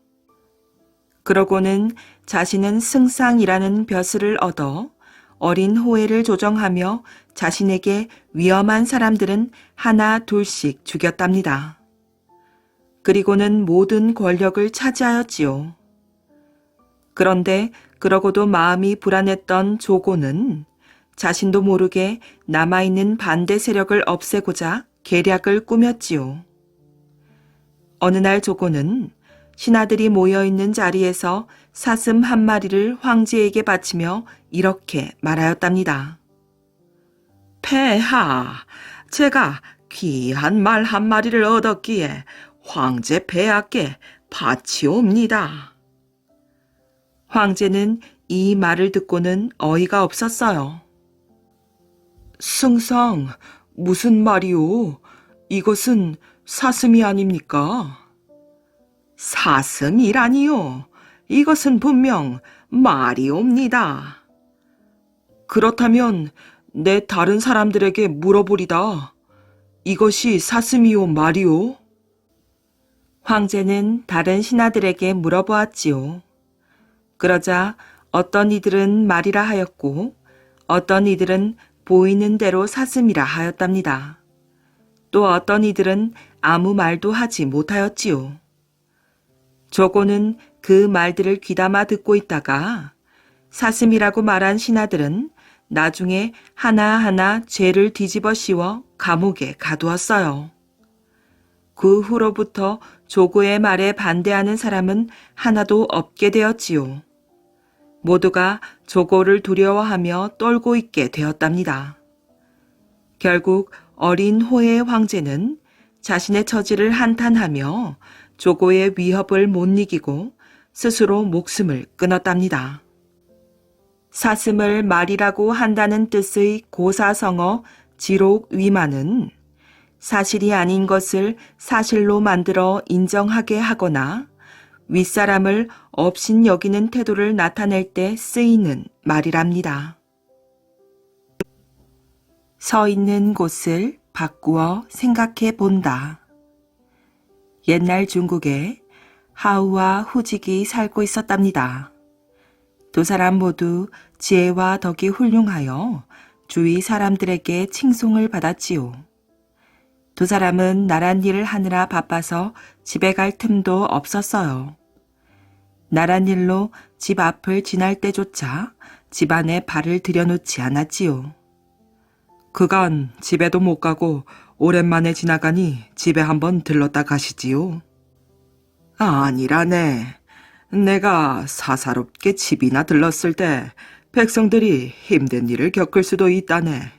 그러고는 자신은 승상이라는 벼슬을 얻어 어린 호해를 조정하며 자신에게 위험한 사람들은 하나 둘씩 죽였답니다. 그리고는 모든 권력을 차지하였지요. 그런데 그러고도 마음이 불안했던 조고는 자신도 모르게 남아있는 반대 세력을 없애고자 계략을 꾸몄지요. 어느 날 조고는 신하들이 모여있는 자리에서 사슴 한 마리를 황제에게 바치며 이렇게 말하였답니다. 폐하, 제가 귀한 말 한 마리를 얻었기에 황제 폐하께 바치옵니다. 황제는 이 말을 듣고는 어이가 없었어요. 승상, 무슨 말이오? 이것은 사슴이 아닙니까? 사슴이라니요. 이것은 분명 말이옵니다. 그렇다면 내 다른 사람들에게 물어보리다. 이것이 사슴이오 말이오? 황제는 다른 신하들에게 물어보았지요. 그러자 어떤 이들은 말이라 하였고 어떤 이들은 보이는 대로 사슴이라 하였답니다. 또 어떤 이들은 아무 말도 하지 못하였지요. 조고는 그 말들을 귀담아 듣고 있다가 사슴이라고 말한 신하들은 나중에 하나하나 죄를 뒤집어 씌워 감옥에 가두었어요. 그 후로부터 조고의 말에 반대하는 사람은 하나도 없게 되었지요. 모두가 조고를 두려워하며 떨고 있게 되었답니다. 결국 어린 호의 황제는 자신의 처지를 한탄하며 조고의 위협을 못 이기고 스스로 목숨을 끊었답니다. 사슴을 말이라고 한다는 뜻의 고사성어 지록위만은 사실이 아닌 것을 사실로 만들어 인정하게 하거나 윗사람을 업신 여기는 태도를 나타낼 때 쓰이는 말이랍니다. 서 있는 곳을 바꾸어 생각해 본다. 옛날 중국에 하우와 후직이 살고 있었답니다. 두 사람 모두 지혜와 덕이 훌륭하여 주위 사람들에게 칭송을 받았지요. 두 사람은 나란 일을 하느라 바빠서 집에 갈 틈도 없었어요. 나란 일로 집 앞을 지날 때조차 집 안에 발을 들여놓지 않았지요. 그간 집에도 못 가고 오랜만에 지나가니 집에 한번 들렀다 가시지요. 아니라네. 내가 사사롭게 집이나 들렀을 때 백성들이 힘든 일을 겪을 수도 있다네.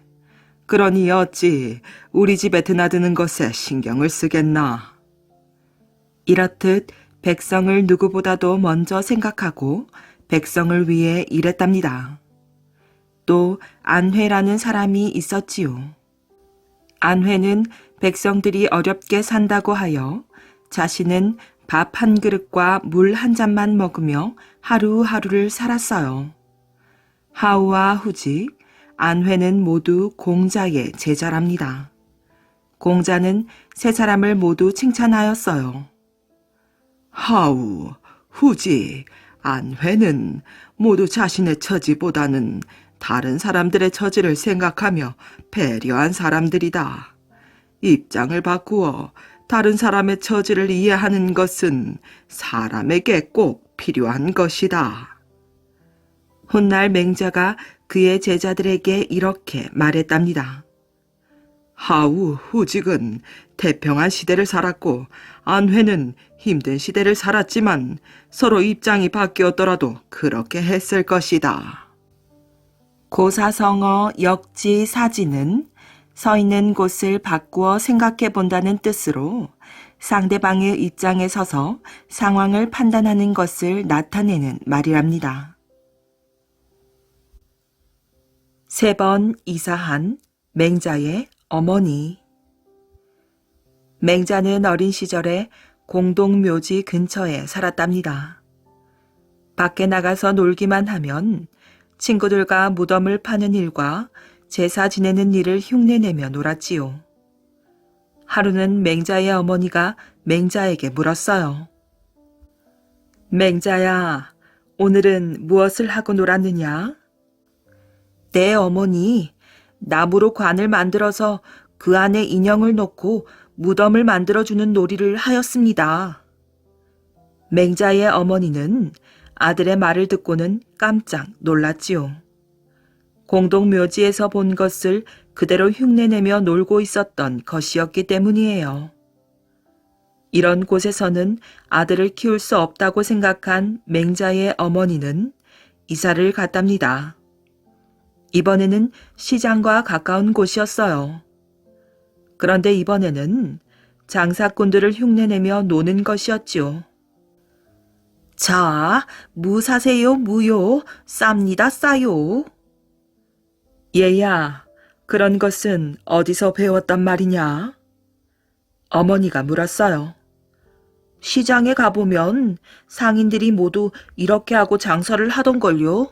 그러니 어찌 우리 집에 드나드는 것에 신경을 쓰겠나. 이렇듯 백성을 누구보다도 먼저 생각하고 백성을 위해 일했답니다. 또 안회라는 사람이 있었지요. 안회는 백성들이 어렵게 산다고 하여 자신은 밥 한 그릇과 물 한 잔만 먹으며 하루하루를 살았어요. 하우와 후직, 안회는 모두 공자의 제자랍니다. 공자는 세 사람을 모두 칭찬하였어요. 하우, 후직, 안회는 모두 자신의 처지보다는 다른 사람들의 처지를 생각하며 배려한 사람들이다. 입장을 바꾸어 다른 사람의 처지를 이해하는 것은 사람에게 꼭 필요한 것이다. 훗날 맹자가 그의 제자들에게 이렇게 말했답니다. 하우, 후직은 태평한 시대를 살았고 안회는 힘든 시대를 살았지만 서로 입장이 바뀌었더라도 그렇게 했을 것이다. 고사성어 역지사지는 서 있는 곳을 바꾸어 생각해 본다는 뜻으로 상대방의 입장에 서서 상황을 판단하는 것을 나타내는 말이랍니다. 3번 이사한 맹자의 어머니. 맹자는 어린 시절에 공동묘지 근처에 살았답니다. 밖에 나가서 놀기만 하면 친구들과 무덤을 파는 일과 제사 지내는 일을 흉내내며 놀았지요. 하루는 맹자의 어머니가 맹자에게 물었어요. 맹자야, 오늘은 무엇을 하고 놀았느냐? 네, 어머니. 나무로 관을 만들어서 그 안에 인형을 넣고 무덤을 만들어주는 놀이를 하였습니다. 맹자의 어머니는 아들의 말을 듣고는 깜짝 놀랐지요. 공동묘지에서 본 것을 그대로 흉내내며 놀고 있었던 것이었기 때문이에요. 이런 곳에서는 아들을 키울 수 없다고 생각한 맹자의 어머니는 이사를 갔답니다. 이번에는 시장과 가까운 곳이었어요. 그런데 이번에는 장사꾼들을 흉내내며 노는 것이었지요. 자, 무 사세요, 무요. 쌉니다, 싸요. 얘야, 그런 것은 어디서 배웠단 말이냐? 어머니가 물었어요. 시장에 가보면 상인들이 모두 이렇게 하고 장사를 하던걸요.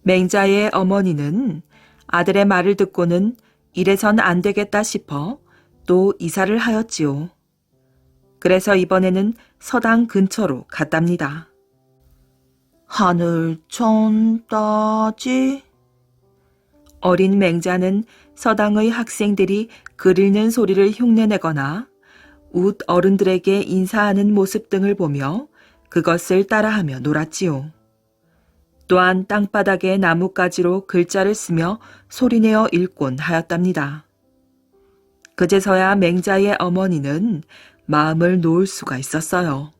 맹자의 어머니는 아들의 말을 듣고는 이래선 안 되겠다 싶어 또 이사를 하였지요. 그래서 이번에는 서당 근처로 갔답니다. 하늘 천 따지. 어린 맹자는 서당의 학생들이 글 읽는 소리를 흉내내거나 웃 어른들에게 인사하는 모습 등을 보며 그것을 따라하며 놀았지요. 또한 땅바닥에 나뭇가지로 글자를 쓰며 소리내어 읽곤 하였답니다. 그제서야 맹자의 어머니는 마음을 놓을 수가 있었어요.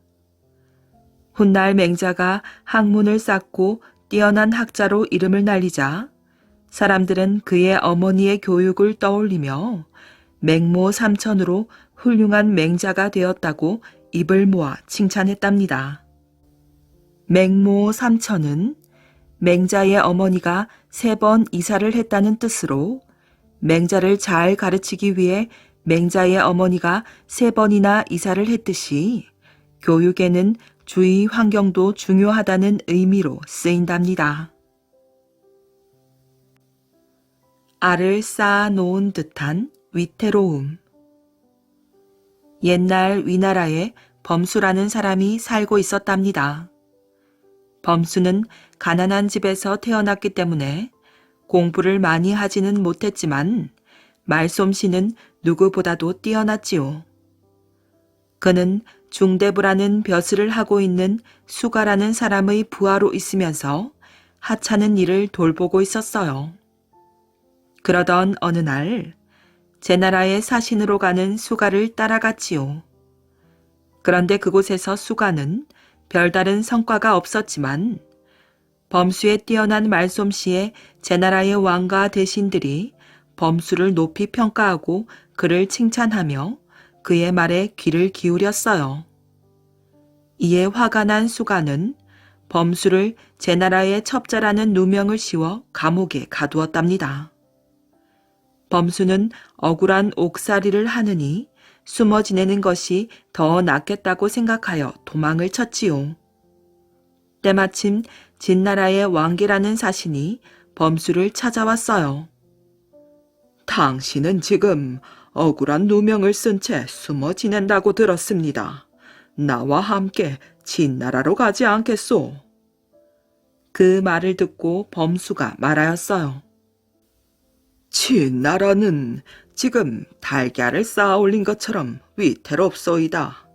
훗날 맹자가 학문을 쌓고 뛰어난 학자로 이름을 날리자 사람들은 그의 어머니의 교육을 떠올리며 맹모 삼천으로 훌륭한 맹자가 되었다고 입을 모아 칭찬했답니다. 맹모 삼천은 맹자의 어머니가 3번 이사를 했다는 뜻으로 맹자를 잘 가르치기 위해 맹자의 어머니가 3번이나 이사를 했듯이 교육에는 주위 환경도 중요하다는 의미로 쓰인답니다. 알을 쌓아 놓은 듯한 위태로움. 옛날 위나라에 범수라는 사람이 살고 있었답니다. 범수는 가난한 집에서 태어났기 때문에 공부를 많이 하지는 못했지만 말솜씨는 누구보다도 뛰어났지요. 그는 중대부라는 벼슬을 하고 있는 수가라는 사람의 부하로 있으면서 하찮은 일을 돌보고 있었어요. 그러던 어느 날 제나라의 사신으로 가는 수가를 따라갔지요. 그런데 그곳에서 수가는 별다른 성과가 없었지만 범수의 뛰어난 말솜씨에 제나라의 왕과 대신들이 범수를 높이 평가하고 그를 칭찬하며 그의 말에 귀를 기울였어요. 이에 화가 난 수가는 범수를 제나라의 첩자라는 누명을 씌워 감옥에 가두었답니다. 범수는 억울한 옥살이를 하느니 숨어 지내는 것이 더 낫겠다고 생각하여 도망을 쳤지요. 때마침 진나라의 왕계라는 사신이 범수를 찾아왔어요. 당신은 지금 억울한 누명을 쓴 채 숨어 지낸다고 들었습니다. 나와 함께 진나라로 가지 않겠소? 그 말을 듣고 범수가 말하였어요. 진나라는 지금 달걀을 쌓아 올린 것처럼 위태롭소이다.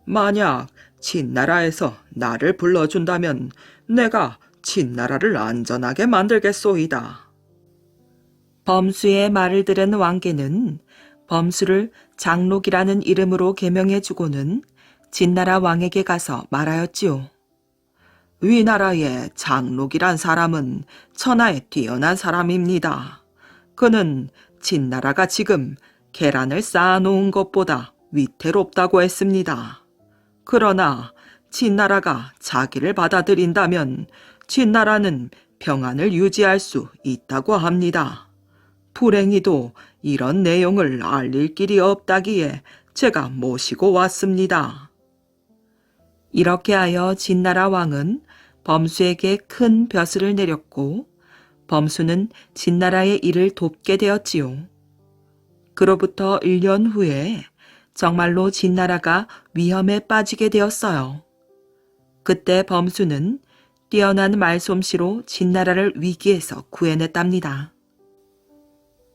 만약 진나라에서 나를 불러준다면 내가 진나라를 안전하게 만들겠소이다. 범수의 말을 들은 왕계는 범수를 장록이라는 이름으로 개명해주고는 진나라 왕에게 가서 말하였지요. 위나라의 장록이란 사람은 천하에 뛰어난 사람입니다. 그는 진나라가 지금 계란을 쌓아놓은 것보다 위태롭다고 했습니다. 그러나 진나라가 자기를 받아들인다면 진나라는 평안을 유지할 수 있다고 합니다. 불행히도 이런 내용을 알릴 길이 없다기에 제가 모시고 왔습니다. 이렇게 하여 진나라 왕은 범수에게 큰 벼슬을 내렸고 범수는 진나라의 일을 돕게 되었지요. 그로부터 1년 후에 정말로 진나라가 위험에 빠지게 되었어요. 그때 범수는 뛰어난 말솜씨로 진나라를 위기에서 구해냈답니다.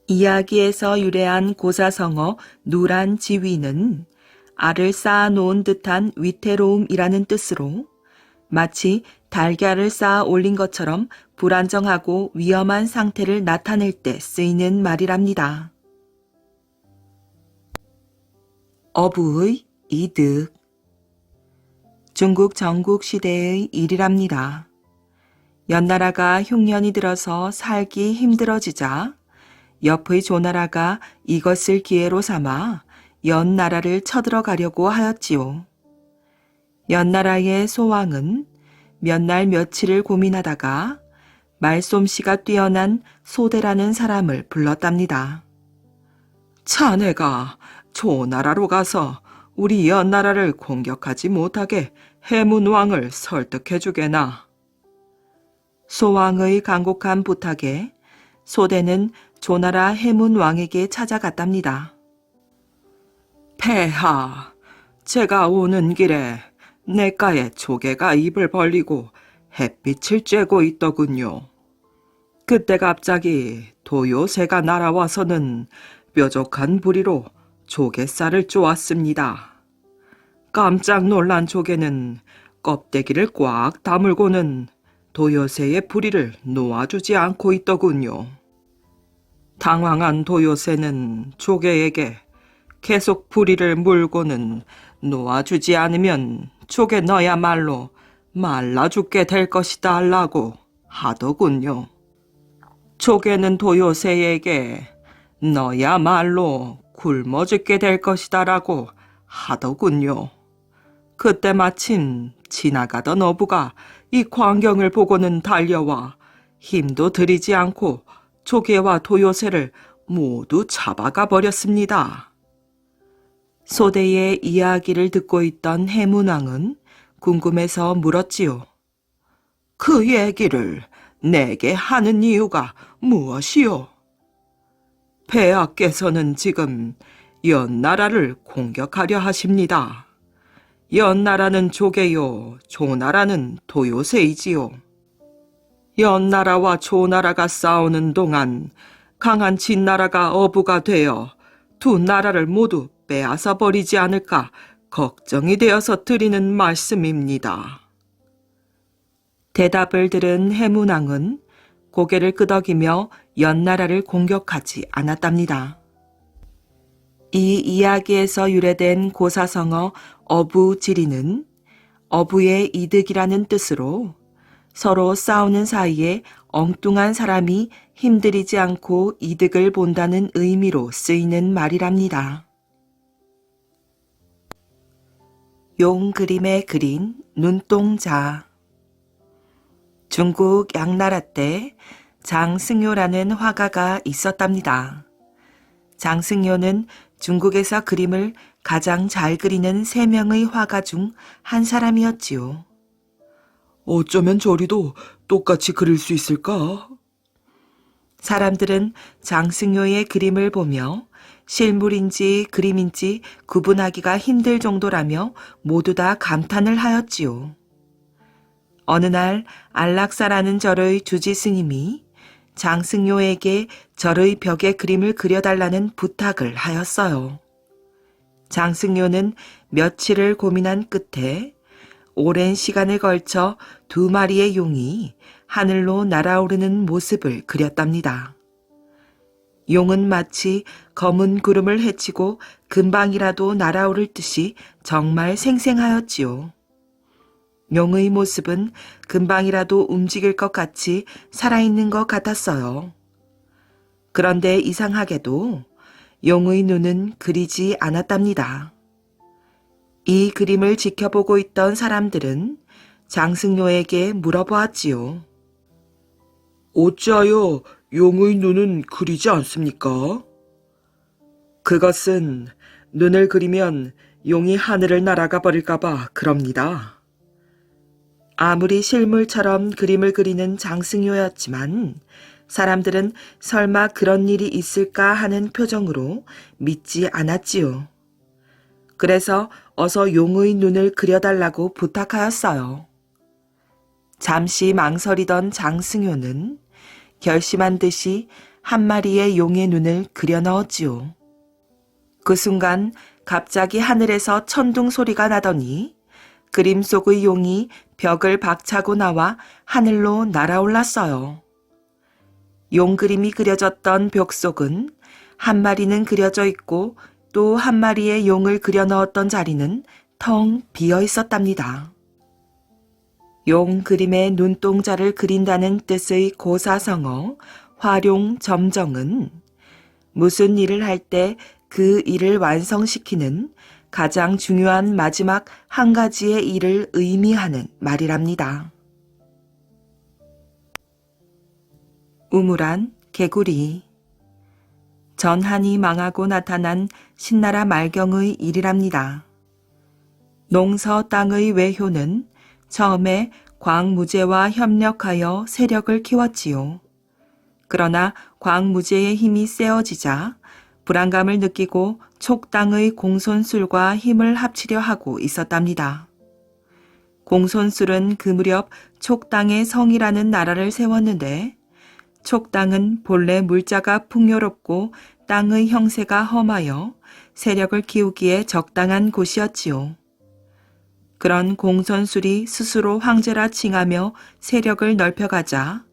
이야기에서 유래한 고사성어 누란 지위는 알을 쌓아놓은 듯한 위태로움이라는 뜻으로 마치 달걀을 쌓아 올린 것처럼 불안정하고 위험한 상태를 나타낼 때 쓰이는 말이랍니다. 어부의 이득. 중국 전국 시대의 일이랍니다. 연나라가 흉년이 들어서 살기 힘들어지자 옆의 조나라가 이것을 기회로 삼아 연나라를 쳐들어가려고 하였지요. 연나라의 소왕은 몇 날 며칠을 고민하다가 말솜씨가 뛰어난 소대라는 사람을 불렀답니다. 자네가 조나라로 가서 우리 연나라를 공격하지 못하게 해문왕을 설득해주게나. 소왕의 간곡한 부탁에 소대는 조나라 해문왕에게 찾아갔답니다. 폐하, 제가 오는 길에 냇가에 조개가 입을 벌리고 햇빛을 쬐고 있더군요. 그때 갑자기 도요새가 날아와서는 뾰족한 부리로 조개살을 쪼았습니다. 깜짝 놀란 조개는 껍데기를 꽉 다물고는 도요새의 부리를 놓아주지 않고 있더군요. 당황한 도요새는 조개에게 계속 부리를 물고는 놓아주지 않으면 조개 너야말로 말라 죽게 될 것이다 라고 하더군요. 조개는 도요새에게 너야말로 굶어 죽게 될 것이다 라고 하더군요. 그때 마침 지나가던 어부가 이 광경을 보고는 달려와 힘도 들이지 않고 조개와 도요새를 모두 잡아가 버렸습니다. 소대의 이야기를 듣고 있던 해문왕은 궁금해서 물었지요. 그 얘기를 내게 하는 이유가 무엇이요? 폐하께서는 지금 연나라를 공격하려 하십니다. 연나라는 조개요, 조나라는 도요새이지요. 연나라와 조나라가 싸우는 동안 강한 진나라가 어부가 되어 두 나라를 모두 빼앗아 버리지 않을까 걱정이 되어서 드리는 말씀입니다. 대답을 들은 해문왕은 고개를 끄덕이며 연나라를 공격하지 않았답니다. 이 이야기에서 유래된 고사성어 어부지리는 어부의 이득이라는 뜻으로 서로 싸우는 사이에 엉뚱한 사람이 힘들이지 않고 이득을 본다는 의미로 쓰이는 말이랍니다. 용 그림에 그린 눈동자. 중국 양나라 때 장승요라는 화가가 있었답니다. 장승요는 중국에서 그림을 가장 잘 그리는 3명의 화가 중 한 사람이었지요. 어쩌면 저리도 똑같이 그릴 수 있을까? 사람들은 장승요의 그림을 보며 실물인지 그림인지 구분하기가 힘들 정도라며 모두 다 감탄을 하였지요. 어느 날 안락사라는 절의 주지 스님이 장승요에게 절의 벽에 그림을 그려달라는 부탁을 하였어요. 장승요는 며칠을 고민한 끝에 오랜 시간을 걸쳐 2마리의 용이 하늘로 날아오르는 모습을 그렸답니다. 용은 마치 검은 구름을 헤치고 금방이라도 날아오를 듯이 정말 생생하였지요. 용의 모습은 금방이라도 움직일 것 같이 살아있는 것 같았어요. 그런데 이상하게도 용의 눈은 그리지 않았답니다. 이 그림을 지켜보고 있던 사람들은 장승요에게 물어보았지요. 어찌하여 용의 눈은 그리지 않습니까? 그것은 눈을 그리면 용이 하늘을 날아가 버릴까봐 그럽니다. 아무리 실물처럼 그림을 그리는 장승요였지만 사람들은 설마 그런 일이 있을까 하는 표정으로 믿지 않았지요. 그래서 어서 용의 눈을 그려달라고 부탁하였어요. 잠시 망설이던 장승요는 결심한 듯이 한 마리의 용의 눈을 그려 넣었지요. 그 순간 갑자기 하늘에서 천둥 소리가 나더니 그 그림 속의 용이 벽을 박차고 나와 하늘로 날아올랐어요. 용 그림이 그려졌던 벽 속은 한 마리는 그려져 있고 또 한 마리의 용을 그려 넣었던 자리는 텅 비어 있었답니다. 용 그림의 눈동자를 그린다는 뜻의 고사성어 활용점정은 무슨 일을 할 때 그 일을 완성시키는 가장 중요한 마지막 한 가지의 일을 의미하는 말이랍니다. 우물안 개구리. 전한이 망하고 나타난 신나라 말경의 일이랍니다. 농서 땅의 외효는 처음에 광무제와 협력하여 세력을 키웠지요. 그러나 광무제의 힘이 세어지자 불안감을 느끼고 촉당의 공손술과 힘을 합치려 하고 있었답니다. 공손술은 그 무렵 촉당의 성이라는 나라를 세웠는데 촉당은 본래 물자가 풍요롭고 땅의 형세가 험하여 세력을 키우기에 적당한 곳이었지요. 그런 공손술이 스스로 황제라 칭하며 세력을 넓혀가자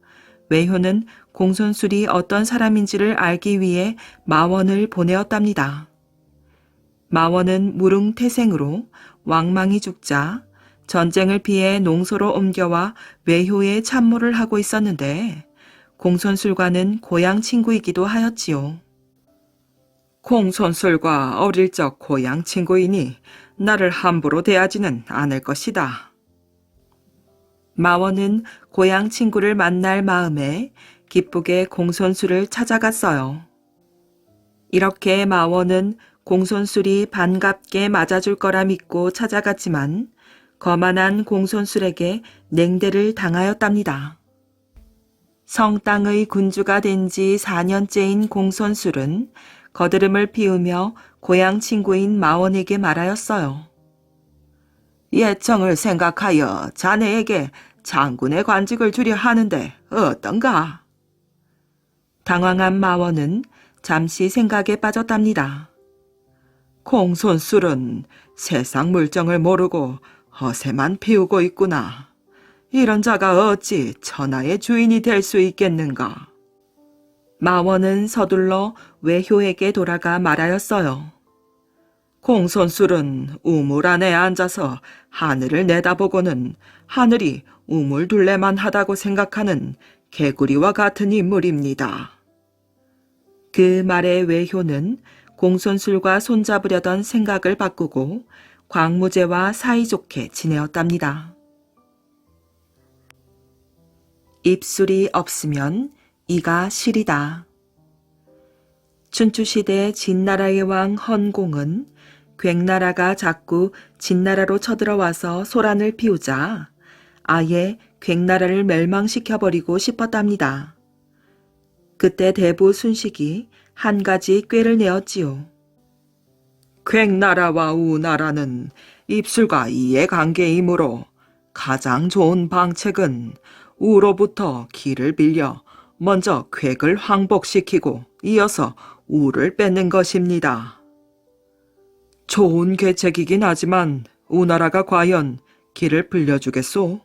외효는 공손술이 어떤 사람인지를 알기 위해 마원을 보내었답니다. 마원은 무릉태생으로 왕망이 죽자 전쟁을 피해 농소로 옮겨와 외효의 참모를 하고 있었는데 공손술과는 고향 친구이기도 하였지요. 공손술과 어릴 적 고향 친구이니 나를 함부로 대하지는 않을 것이다. 마원은 고향 친구를 만날 마음에 기쁘게 공손술을 찾아갔어요. 이렇게 마원은 공손술이 반갑게 맞아줄 거라 믿고 찾아갔지만 거만한 공손술에게 냉대를 당하였답니다. 성땅의 군주가 된 지 4년째인 공손술은 거드름을 피우며 고향 친구인 마원에게 말하였어요. 예청을 생각하여 자네에게 장군의 관직을 주려 하는데 어떤가? 당황한 마원은 잠시 생각에 빠졌답니다. 공손술은 세상 물정을 모르고 허세만 피우고 있구나. 이런 자가 어찌 천하의 주인이 될 수 있겠는가? 마원은 서둘러 외효에게 돌아가 말하였어요. 공손술은 우물 안에 앉아서 하늘을 내다보고는 하늘이 우물 둘레만 하다고 생각하는 개구리와 같은 인물입니다. 그 말에 외효는 공손술과 손잡으려던 생각을 바꾸고 광무제와 사이좋게 지내었답니다. 입술이 없으면 이가 시리다. 춘추시대 진나라의 왕 헌공은 괭나라가 자꾸 진나라로 쳐들어와서 소란을 피우자 아예 괭나라를 멸망시켜버리고 싶었답니다. 그때 대부 순식이 한 가지 꾀를 내었지요. 괭나라와 우나라는 입술과 이의 관계이므로 가장 좋은 방책은 우로부터 기를 빌려 먼저 괵을 항복시키고 이어서 우를 뺏는 것입니다. 좋은 계책이긴 하지만 우나라가 과연 기를 빌려주겠소?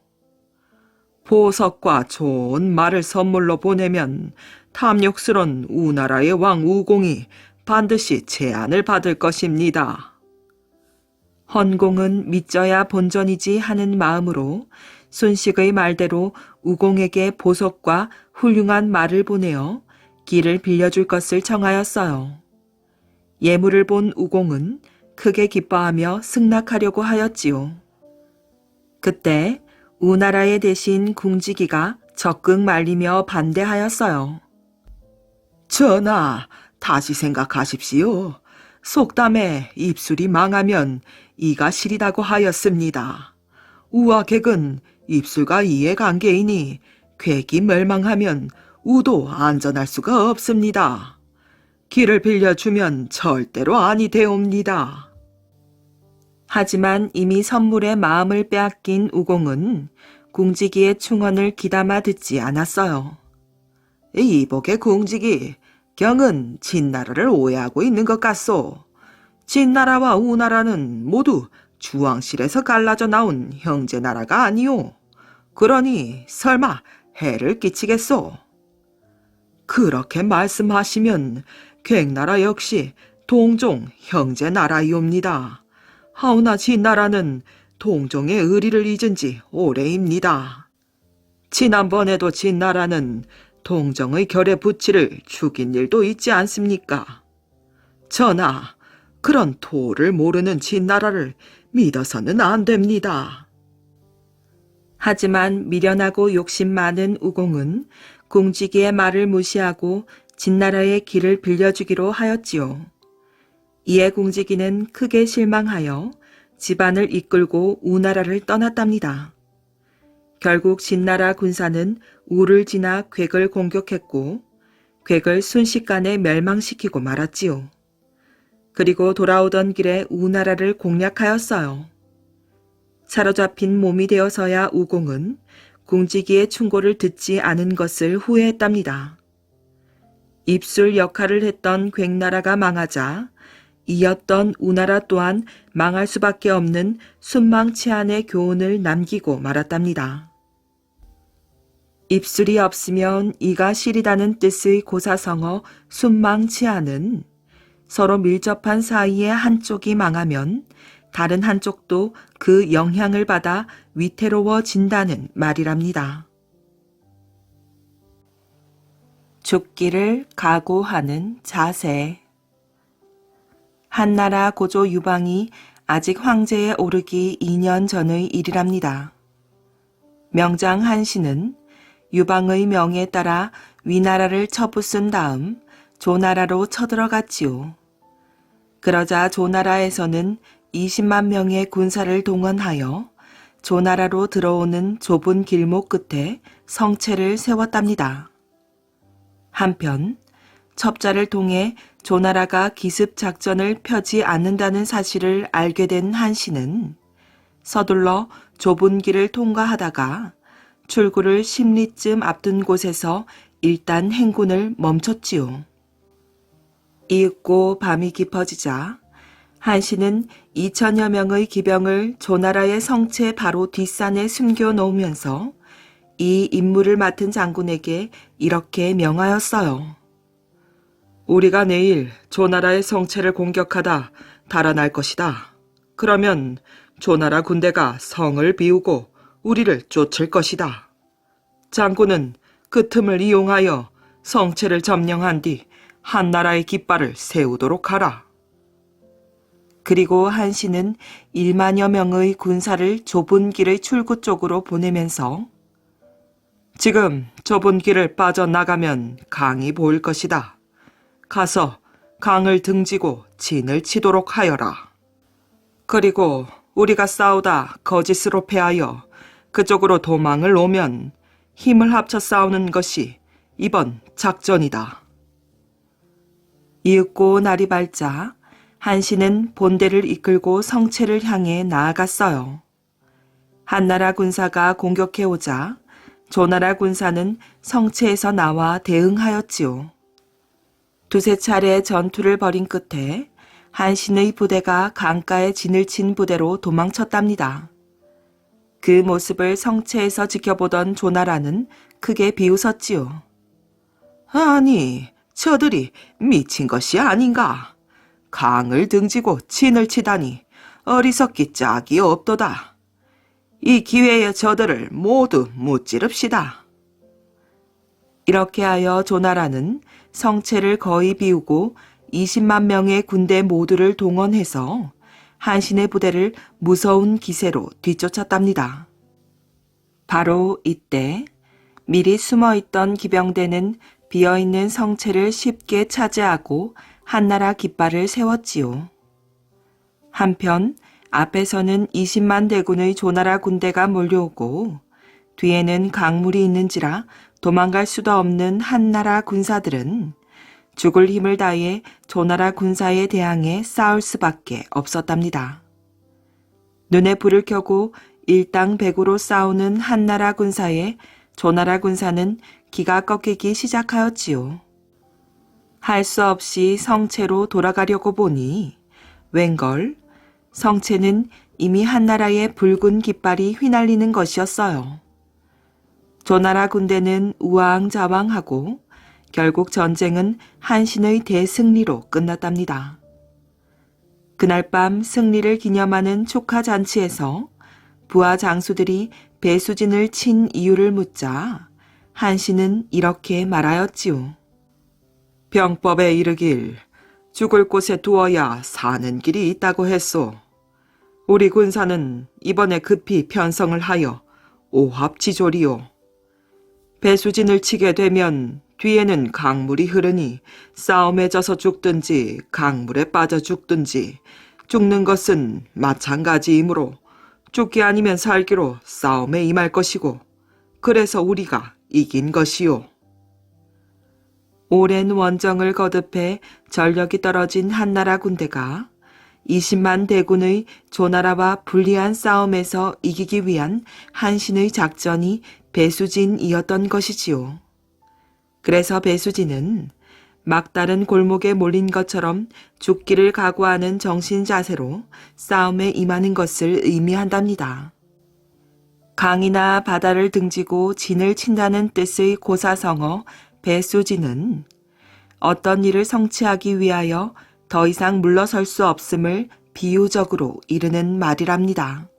보석과 좋은 말을 선물로 보내면 탐욕스런 우나라의 왕 우공이 반드시 제안을 받을 것입니다. 헌공은 믿져야 본전이지 하는 마음으로 순식의 말대로 우공에게 보석과 훌륭한 말을 보내어 기를 빌려줄 것을 청하였어요. 예물을 본 우공은 크게 기뻐하며 승낙하려고 하였지요. 그때 우나라의 대신 궁지기가 적극 말리며 반대하였어요. 전하, 다시 생각하십시오. 속담에 입술이 망하면 이가 시리다고 하였습니다. 우와 객은 입술과 이의 관계이니 객이 멸망하면 우도 안전할 수가 없습니다. 기를 빌려주면 절대로 아니 되옵니다. 하지만 이미 선물에 마음을 빼앗긴 우공은 궁지기의 충언을 귀담아 듣지 않았어요. 이복의 궁지기, 경은 진나라를 오해하고 있는 것 같소. 진나라와 우나라는 모두 주왕실에서 갈라져 나온 형제 나라가 아니오. 그러니 설마 해를 끼치겠소? 그렇게 말씀하시면 괭나라 역시 동종 형제 나라이옵니다. 하오나 진나라는 동종의 의리를 잊은 지 오래입니다. 지난번에도 진나라는 동정의 결의 부치를 죽인 일도 있지 않습니까? 전하, 그런 도를 모르는 진나라를 믿어서는 안 됩니다. 하지만 미련하고 욕심 많은 우공은 궁지기의 말을 무시하고 진나라의 길을 빌려주기로 하였지요. 이에 궁지기는 크게 실망하여 집안을 이끌고 우나라를 떠났답니다. 결국 진나라 군사는 우를 지나 괵을 공격했고 괵을 순식간에 멸망시키고 말았지요. 그리고 돌아오던 길에 우나라를 공략하였어요. 사로잡힌 몸이 되어서야 우공은 궁지기의 충고를 듣지 않은 것을 후회했답니다. 입술 역할을 했던 괵나라가 망하자 이었던 우나라 또한 망할 수밖에 없는 순망치한의 교훈을 남기고 말았답니다. 입술이 없으면 이가 시리다는 뜻의 고사성어 순망치한은 서로 밀접한 사이의 한쪽이 망하면 다른 한쪽도 그 영향을 받아 위태로워진다는 말이랍니다. 죽기를 각오하는 자세. 한나라 고조 유방이 아직 황제에 오르기 2년 전의 일이랍니다. 명장 한씨는 유방의 명에 따라 위나라를 쳐부순 다음 조나라로 쳐들어갔지요. 그러자 조나라에서는 20만 명의 군사를 동원하여 조나라로 들어오는 좁은 길목 끝에 성체를 세웠답니다. 한편 첩자를 통해 조나라가 기습 작전을 펴지 않는다는 사실을 알게 된 한씨는 서둘러 좁은 길을 통과하다가 출구를 10리쯤 앞둔 곳에서 일단 행군을 멈췄지요. 이윽고 밤이 깊어지자 한씨는 2천여 명의 기병을 조나라의 성체 바로 뒷산에 숨겨놓으면서 이 임무를 맡은 장군에게 이렇게 명하였어요. 우리가 내일 조나라의 성체를 공격하다 달아날 것이다. 그러면 조나라 군대가 성을 비우고 우리를 쫓을 것이다. 장군은 그 틈을 이용하여 성체를 점령한 뒤 한나라의 깃발을 세우도록 하라. 그리고 한씨는 1만여 명의 군사를 좁은 길의 출구 쪽으로 보내면서 지금 좁은 길을 빠져나가면 강이 보일 것이다. 가서 강을 등지고 진을 치도록 하여라. 그리고 우리가 싸우다 거짓으로 패하여 그쪽으로 도망을 오면 힘을 합쳐 싸우는 것이 이번 작전이다. 이윽고 날이 밝자 한씨는 본대를 이끌고 성체를 향해 나아갔어요. 한나라 군사가 공격해오자 조나라 군사는 성체에서 나와 대응하였지요. 두세 차례 전투를 벌인 끝에 한신의 부대가 강가에 진을 친 부대로 도망쳤답니다. 그 모습을 성체에서 지켜보던 조나라는 크게 비웃었지요. 아니, 저들이 미친 것이 아닌가. 강을 등지고 진을 치다니 어리석기 짝이 없도다. 이 기회에 저들을 모두 무찌릅시다. 이렇게 하여 조나라는 성체를 거의 비우고 20만 명의 군대 모두를 동원해서 한신의 부대를 무서운 기세로 뒤쫓았답니다. 바로 이때 미리 숨어있던 기병대는 비어있는 성체를 쉽게 차지하고 한나라 깃발을 세웠지요. 한편 앞에서는 20만 대군의 조나라 군대가 몰려오고 뒤에는 강물이 있는지라 도망갈 수도 없는 한나라 군사들은 죽을 힘을 다해 조나라 군사에 대항해 싸울 수밖에 없었답니다. 눈에 불을 켜고 일당백으로 싸우는 한나라 군사에 조나라 군사는 기가 꺾이기 시작하였지요. 할 수 없이 성체로 돌아가려고 보니 웬걸 성체는 이미 한나라의 붉은 깃발이 휘날리는 것이었어요. 조나라 군대는 우왕좌왕하고 결국 전쟁은 한신의 대승리로 끝났답니다. 그날 밤 승리를 기념하는 축하잔치에서 부하 장수들이 배수진을 친 이유를 묻자 한신은 이렇게 말하였지요. 병법에 이르길 죽을 곳에 두어야 사는 길이 있다고 했소. 우리 군사는 이번에 급히 편성을 하여 오합지졸이요. 배수진을 치게 되면 뒤에는 강물이 흐르니 싸움에 져서 죽든지 강물에 빠져 죽든지 죽는 것은 마찬가지이므로 죽기 아니면 살기로 싸움에 임할 것이고 그래서 우리가 이긴 것이요. 오랜 원정을 거듭해 전력이 떨어진 한나라 군대가 20만 대군의 조나라와 불리한 싸움에서 이기기 위한 한신의 작전이 배수진이었던 것이지요. 그래서 배수진은 막다른 골목에 몰린 것처럼 죽기를 각오하는 정신 자세로 싸움에 임하는 것을 의미한답니다. 강이나 바다를 등지고 진을 친다는 뜻의 고사성어 배수진은 어떤 일을 성취하기 위하여 더 이상 물러설 수 없음을 비유적으로 이르는 말이랍니다.